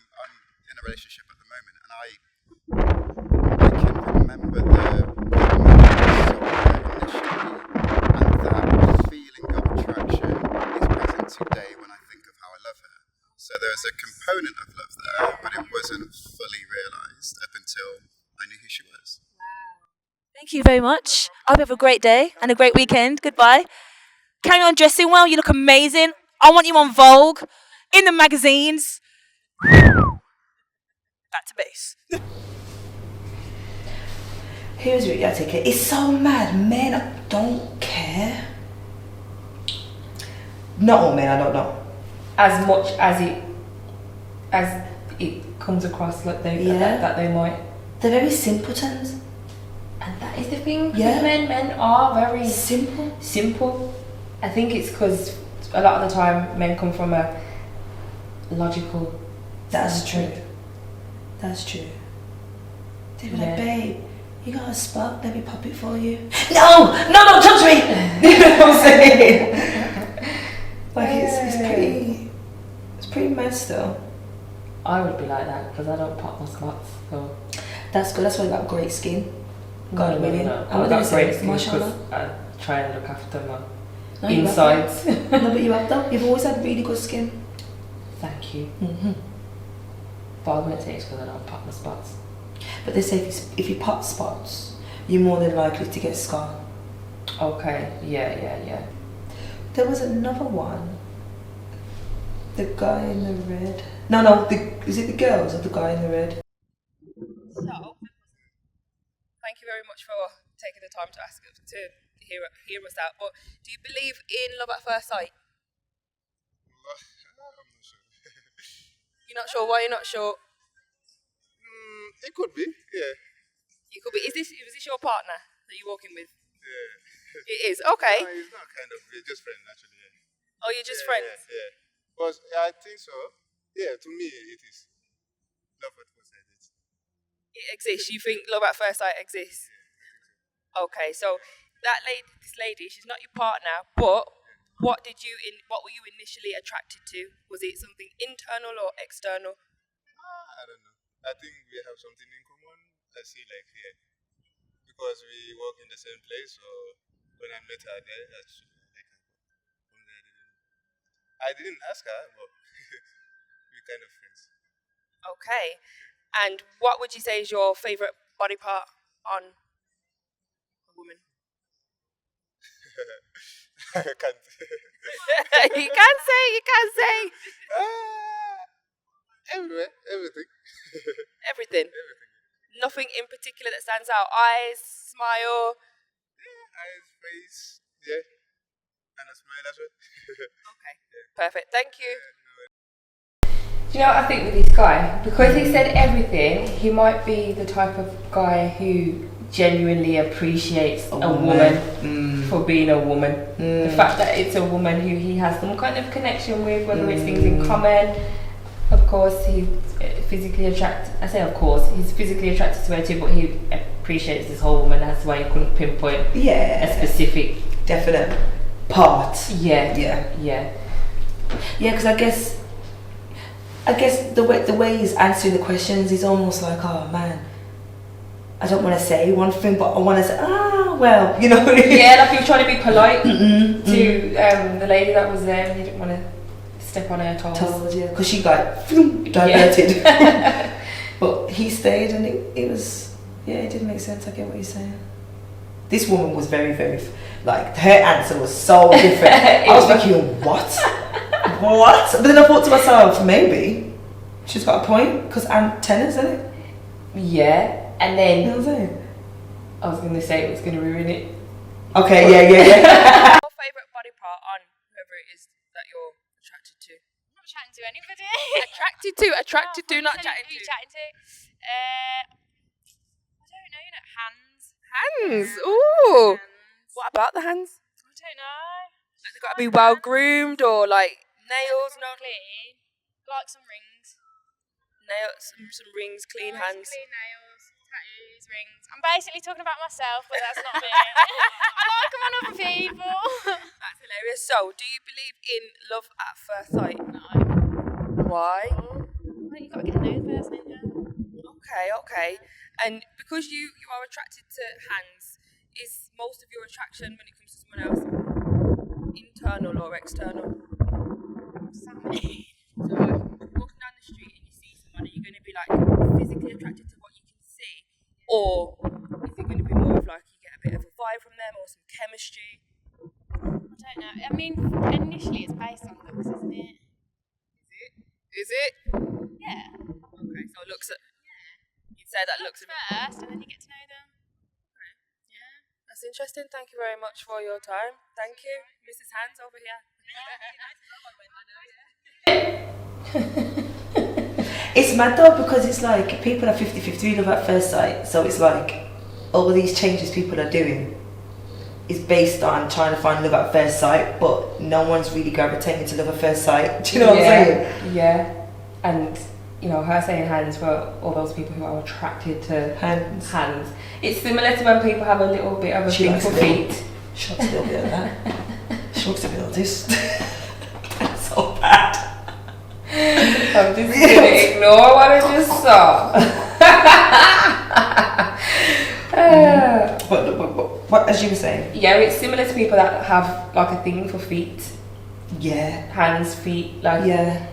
in a relationship at the moment, and I can remember the initially, and that feeling of attraction is present today when I think of how I love her. So there's a component of love there, but it wasn't fully realised up until I knew who she was. Thank you very much. I hope you have a great day and a great weekend. Goodbye. Carry on dressing well. You look amazing. I want you on Vogue, in the magazines. Back to base. Here's what I take it. It's so mad. Men don't care. Not all men, I don't know. As much as it comes across like that they might. They're very simpletons. And that is the thing. Yeah. Men are very simple. I think it's because a lot of the time men come from a logical. That's true. They be like, babe, you got a spot? Let me pop it for you. No, touch me. You know what I'm saying? Like it's pretty. It's pretty mad still. I would be like that because I don't pop my spots. So That's good. That's why you got great skin. God no. willing. I what got did you great say? skin because Mashallah. I try and look after my No, you have insides. that. No, but you have that. You've always had really good skin. Thank you. Mm-hmm. But I wouldn't say it's because I don't pop my spots. But they say if you pop spots, you're more than likely to get a scar. Okay. Yeah. There was another one. The guy in the red. No. Is it the girls or the guy in the red? So, thank you very much for taking the time to hear us out. But do you believe in love at first sight? I'm not sure. You're not sure? Why you're not sure? It could be, yeah. You could be. Was this your partner that you're walking with? Yeah. It is. Okay. No, it's not kind of, we're just friends actually. Yeah. Oh, you're just friends. Yeah. Because I think so. Yeah, to me it is. Love at first sight. It exists. You think love at first sight exists? Okay, so this lady, she's not your partner, but what were you initially attracted to? Was it something internal or external? I don't know. I think we have something in common. I see like here. Because we work in the same place, so when I met her there, actually, like, I didn't ask her, but we're kind of friends. Okay, and what would you say is your favourite body part on a woman? I can't. You can say. Everywhere, everything. Everything. Nothing in particular that stands out. Eyes, smile. Eyes, face, yeah. And a smile as well. Okay, perfect. Thank you. Do you know what I think with this guy? Because he said everything, he might be the type of guy who genuinely appreciates a woman for being a woman. The fact that it's a woman who he has some kind of connection with, whether it's things in common. Of course, he's physically attracted. I say of course, he's physically attracted to her too, but he appreciates this whole woman. That's why he couldn't pinpoint a specific definite part. Yeah. Because I guess the way he's answering the questions is almost like, oh man, I don't want to say one thing, but I want to say, well, you know. Yeah, like he was trying to be polite to the lady that was there, and he didn't want to step on her toes. Yeah, because she got diverted. But he stayed, and it was, it didn't make sense. I get what you're saying. This woman was very, very, like, her answer was so different. I was thinking, what? What? But then I thought to myself, maybe she's got a point, because antennas, isn't it? Yeah, and then You know what I'm saying? I was going to say it was going to ruin it. Okay, yeah. Your favourite body part on whoever it is that you're attracted to? I'm not chatting to anybody. Attracted to, not chatting to. Who you chatting to? I don't know, hands. Hands? Yeah, Ooh. hands. What about the hands? I don't know. Like they've got to be well groomed or like nails, no clean. Like some rings. nails, some rings, clean Nice hands. Clean nails, tattoos, rings. I'm basically talking about myself, but that's not me. I like them on other people. That's hilarious. So, do you believe in love at first sight? No. Why? Well, you've got to get to know the person, ain't you? Okay. And because you are attracted to hands, is most of your attraction when it comes to someone else internal or external? So, like, walking down the street and you see someone, are you going to be like physically attracted to what you can see, or is it going to be more of like you get a bit of a vibe from them or some chemistry? I don't know. I mean, initially it's based on looks, isn't it? Is it? Yeah. Okay, so looks at. You'd say that looks at. First, and then you get to know them. Yeah. That's interesting. Thank you very much for your time. Thank you, Mrs. Hands over here. It's mad though, because it's like people are 50-50 love at first sight. So it's like all these changes people are doing is based on trying to find love at first sight, but no one's really gravitating to love at first sight. Do you know what I'm saying? Yeah. And you know, her saying hands for all those people who are attracted to hands. It's similar to when people have a little bit of a thing for feet. She looks a little bit of that. She looks a bit of this. That's so bad. I'm just gonna ignore what I just saw. What, as you were saying? Yeah, it's similar to people that have like a thing for feet. Yeah. Hands, feet, like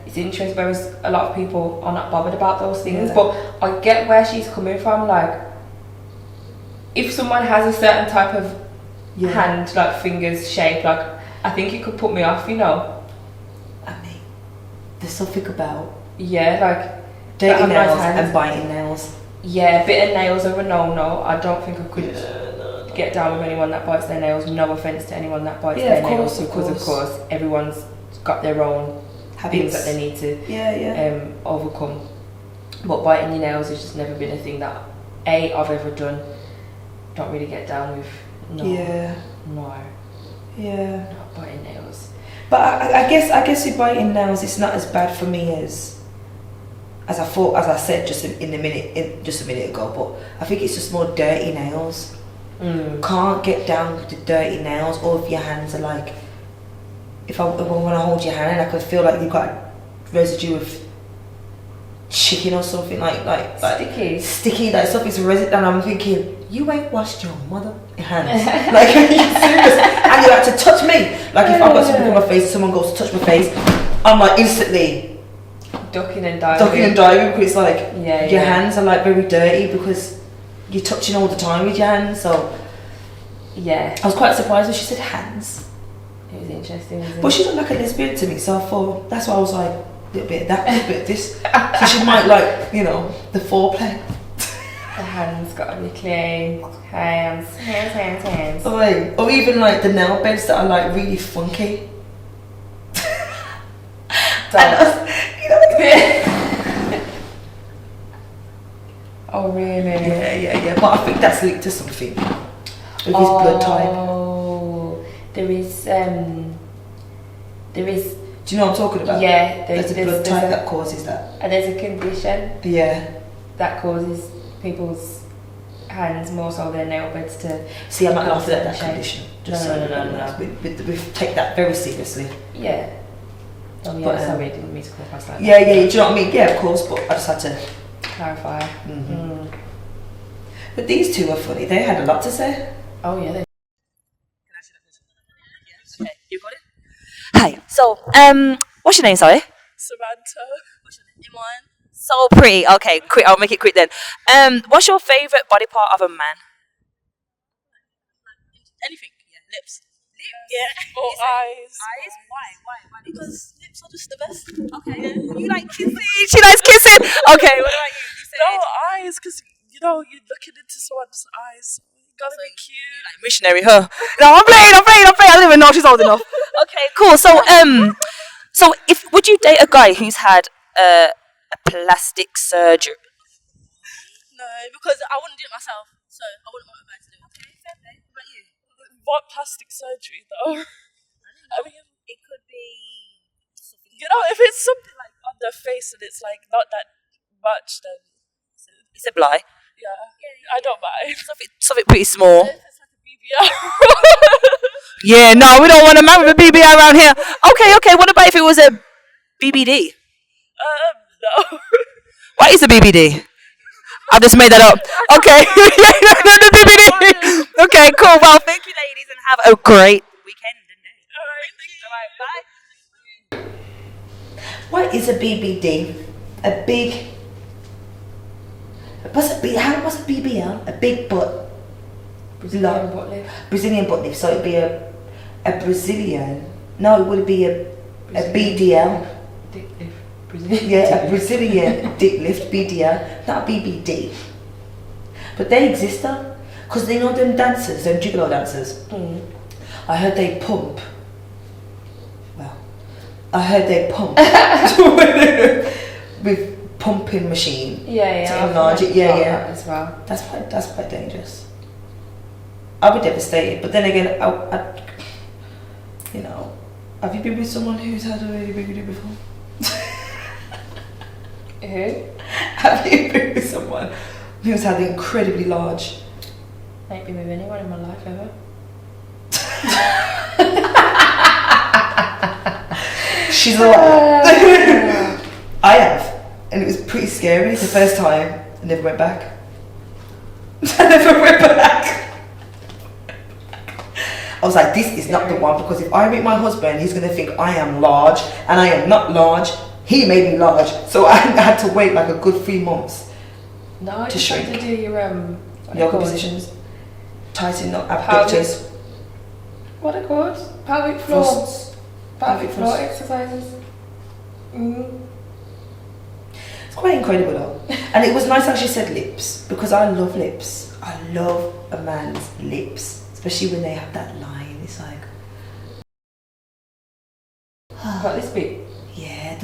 it's interesting, whereas a lot of people are not bothered about those things. Yeah. But I get where she's coming from. Like, if someone has a certain type of hand, like fingers shape, like I think it could put me off, you know. I mean, there's something about like dirty nails and biting nails. Yeah, bit of nails are a no. I don't think I could get down with anyone that bites their nails. No offense to anyone that bites their nails, because of course everyone's got their own habits that they need to overcome. But biting your nails has just never been a thing that I've ever done. Don't really get down with. No. Yeah. No. Yeah. Not biting nails. But I guess with biting nails, it's not as bad for me as I thought, as I said just a minute ago. But I think it's just more dirty nails. Can't get down with the dirty nails, or if your hands are like, if I want to hold your hand, I can feel like you've got residue of chicken or something like sticky, like something's residue, and I'm thinking, you ain't washed your mother hands. Like, are you serious? And you have to touch me. Like, if I've got something on my face, someone goes to touch my face, I'm like instantly ducking and diving because it's like your hands are like very dirty because you're touching all the time with your hands. So I was quite surprised when she said hands. It was interesting, wasn't but she looked like a lesbian to me, so I thought that's why I was like a little bit of that, a little bit of this. So she might like, you know, the foreplay. The hands gotta be clean. Hands. Or even like the nail beds that are like really funky. Oh really? Yeah. But I think that's linked to something with his blood type. Oh, there is. Do you know what I'm talking about? Yeah, there's a blood type that causes that. And there's a condition. Yeah. That causes people's hands more so their nail beds to. See, I'm not laughing at that condition. No. We take that very seriously. Yeah. Oh yeah, sorry, I didn't mean to call past that. Yeah, do you know what I mean? Yeah, of course, but I just had to clarify. But these two are funny. They had a lot to say. Oh yeah. Okay, you got it. Hi. So, what's your name? Sorry. Samantha. What's your name? Iman. So pretty. Okay, quick. I'll make it quick then. What's your favorite body part of a man? Anything. Yeah. Lips. Yeah. Or eyes. Eyes? Why? Because lips are just the best. Okay. Yeah. You like kissing? She likes kissing. Okay. What about you? You said eyes, because you're looking into someone's eyes. You gotta be cute. You like missionary, huh? No, I'm playing. I don't even know if she's old enough. Okay, cool. So would you date a guy who's had a plastic surgery? No, because I wouldn't do it myself, so I wouldn't want a guy to do it. Okay, fair play. What about you? What plastic surgery though? I mean, it could be something. If it's something like on the face and it's like not that much, then it's a bly. Yeah, I don't mind. Something pretty small. If it's like a BBL. Yeah, no, we don't want a man with a BBL around here. Okay. What about if it was a BBD? No. What is a BBD? I just made that up. Okay. The BBD. Okay, cool. Well, thank you, ladies, and have a great weekend. All right, thank you. Bye. What is a BBD? A big. What's a BBL? A big butt. Brazilian butt lift. Brazilian butt lift. So it'd be a Brazilian. No, it would be a BDL. Dick lift. Brazilian. Yeah, a Brazilian dick lift, BDL, not BBD. But they exist though, because they know them dancers, them gigolo dancers. I heard they pump. Well, I heard they pump with pumping machine. Yeah. To enlarge it. Yeah. As well. That's quite dangerous. I'll be devastated. But then again, I have you been with someone who's had a really big dick before? Who? Have you been with someone who's had incredibly large? I ain't been with anyone in my life ever. She's a liar. I have. scary. It's the first time. I never went back. I never went back. I was like, this is not the one, because if I meet my husband, he's going to think I am large, and I am not large. He made me large. So I had to wait like a good 3 months No, to you shrink. have to do your Yoga positions. Tighten up abductors. What are they called? Pelvic floor. Thrusts. Pelvic floor Pelvic exercises. It's quite incredible though. And it was nice how she said lips, because I love lips. I love a man's lips, especially when they have that line. It's like, Got this bit. yeah,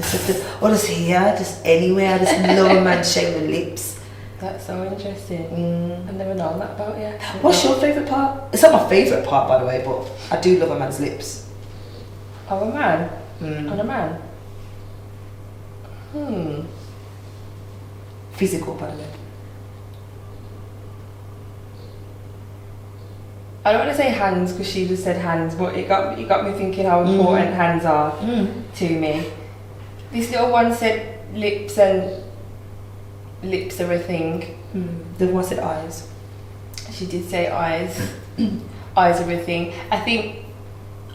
or just here, just anywhere. I just love a man shaping the lips. That's so interesting. I've never known that about you. What's your favourite part? It's not my favourite part, by the way, but I do love a man's lips. Oh, a man? On a man? Physical, by the way. I don't want to say hands because she just said hands, but it got me thinking how important hands are to me. This little one said lips, and lips are a thing. The one said eyes. She did say eyes. Eyes are a thing. I think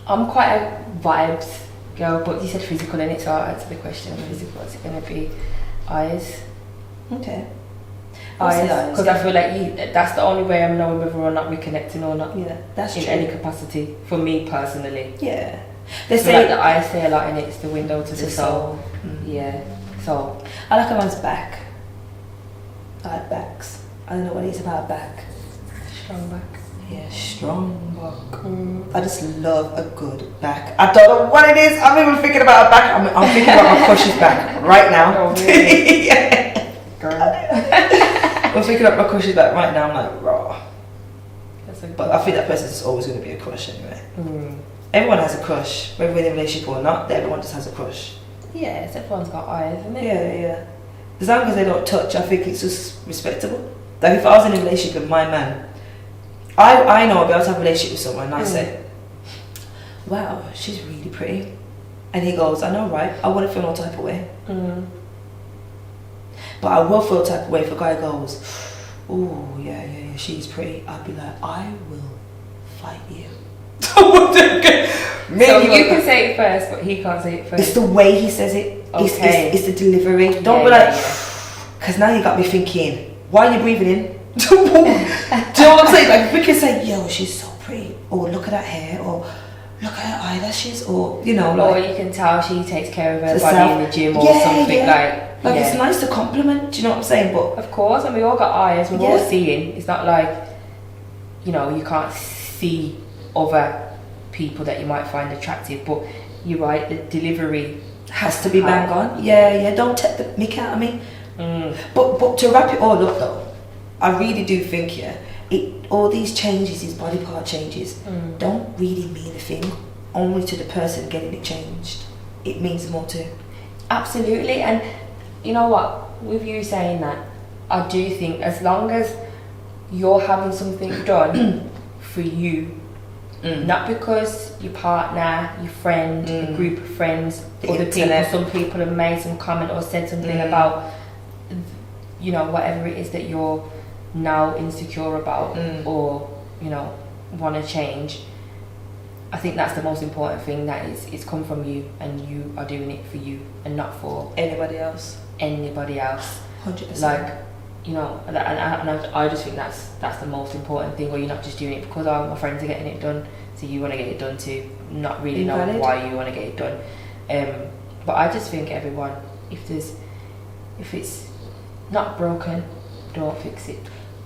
I'm quite a vibes girl, but you said physical in it, so I'll answer the question. Physical, is it going to be eyes? Okay. Eyes, because I feel like that's the only way I'm knowing whether or not we're connecting or not. Yeah, that's in true. any capacity, for me personally. Yeah. They I say feel like the eyes say a lot, and it's the window to the soul. soul. Yeah, soul. I like a man's back. I like backs. I don't know what it is about a back. Strong back. Yeah, strong back. I just love a good back. I don't know what it is. I'm even thinking about a back. I'm thinking about my crush's back right now. Oh, really? Yeah. Girl. I'm thinking about my crush's back right now. I'm like, raw. That's a But I think that person's always going to be a crush anyway. Everyone has a crush, whether we're in a relationship or not. Everyone just has a crush. Yeah, everyone's got eyes, isn't it? Yeah. As long as they don't touch, I think it's just respectable. Like if I was in a relationship with my man, I know I'll be able to have a relationship with someone and I say, wow, she's really pretty. And he goes, I know, right? I wouldn't feel no type of way. But I will feel type of way if a guy goes, oh, yeah, she's pretty. I'd be like, I will fight you. Maybe so you can say it first, but he can't say it first. It's the way he says it. Okay. It's the delivery. Don't be like, because now you got me thinking, why are you breathing in? Do you know what I'm saying? Like we can say, yo, she's so pretty, or look at that hair, or look at her eyelashes, or you know, like, or you can tell she takes care of her herself. body in the gym or something like. It's nice to compliment. Do you know what I'm saying? But of course, and we all got eyes. We're all seeing. It's not like, you know, you can't see other people that you might find attractive, but you're right. The delivery has to be bang on. Yeah. Don't take the mick out of me. But to wrap it all up though, I really do think all these changes, these body part changes, don't really mean a thing. Only to the person getting it changed. It means more too. Absolutely, and you know what? With you saying that, I do think as long as you're having something done for you, not because your partner, your friend, a group of friends, other people, some people have made some comment or said something about, you know, whatever it is that you're now insecure about or, you know, want to change. I think that's the most important thing, that it's come from you and you are doing it for you and not for anybody else. 100%. Like, you know, and I just think that's the most important thing, or you're not just doing it because my friends are getting it done, so you want to get it done too, not really know why you want to get it done. But I just think everyone, if it's not broken, don't fix it.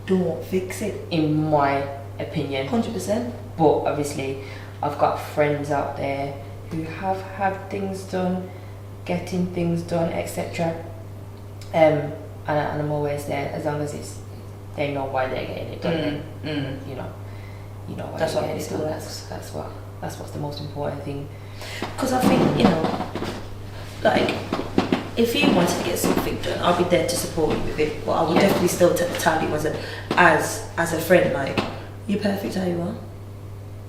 Don't fix it. In my opinion. 100%. But obviously, I've got friends out there who have had things done, getting things done, etc. And I'm always there as long as they know why they're getting it done. You know why that's they're what getting it done. That's what's the most important thing. Because I think, you know, like, if you wanted to get something done, I'll be there to support you with it. But I would definitely still tell you as a friend, like, you're perfect how you are.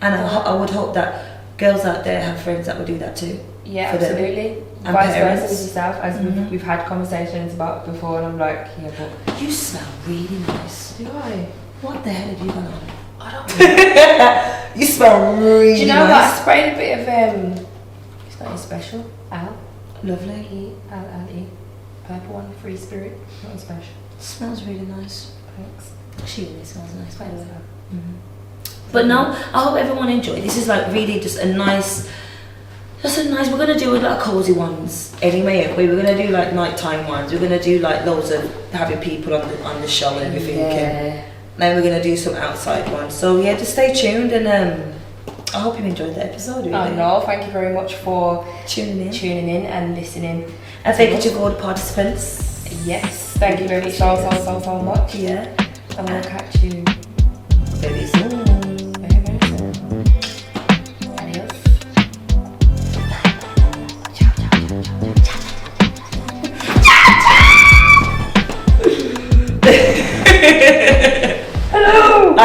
And I would hope that girls out there have friends that would do that too. Yeah, for them. absolutely. And Vice parents. versa with yourself, as we've had conversations about before, and I'm like, yeah, but You smell really nice. do I? What the hell have you got on? I don't know. You smell really Do you know what? I nice. sprayed a bit of it's not special. Al. Lovely. E-L-L-E. Purple one, free spirit. Not special. Smells really nice. Thanks. She really smells nice. By the way. Mm-hmm. But no, I hope everyone enjoyed. This is like really just a nice. We're gonna do a lot of cozy ones anyway. Aren't we? We're gonna do like nighttime ones. We're gonna do like loads of having people on the show and everything. And then we're gonna do some outside ones. So yeah, just stay tuned and I hope you enjoyed the episode. Really. Oh no, thank you very much for tuning in and listening. And thank you to all the participants. Yes, thank you very much so much. Yeah. I'm gonna catch you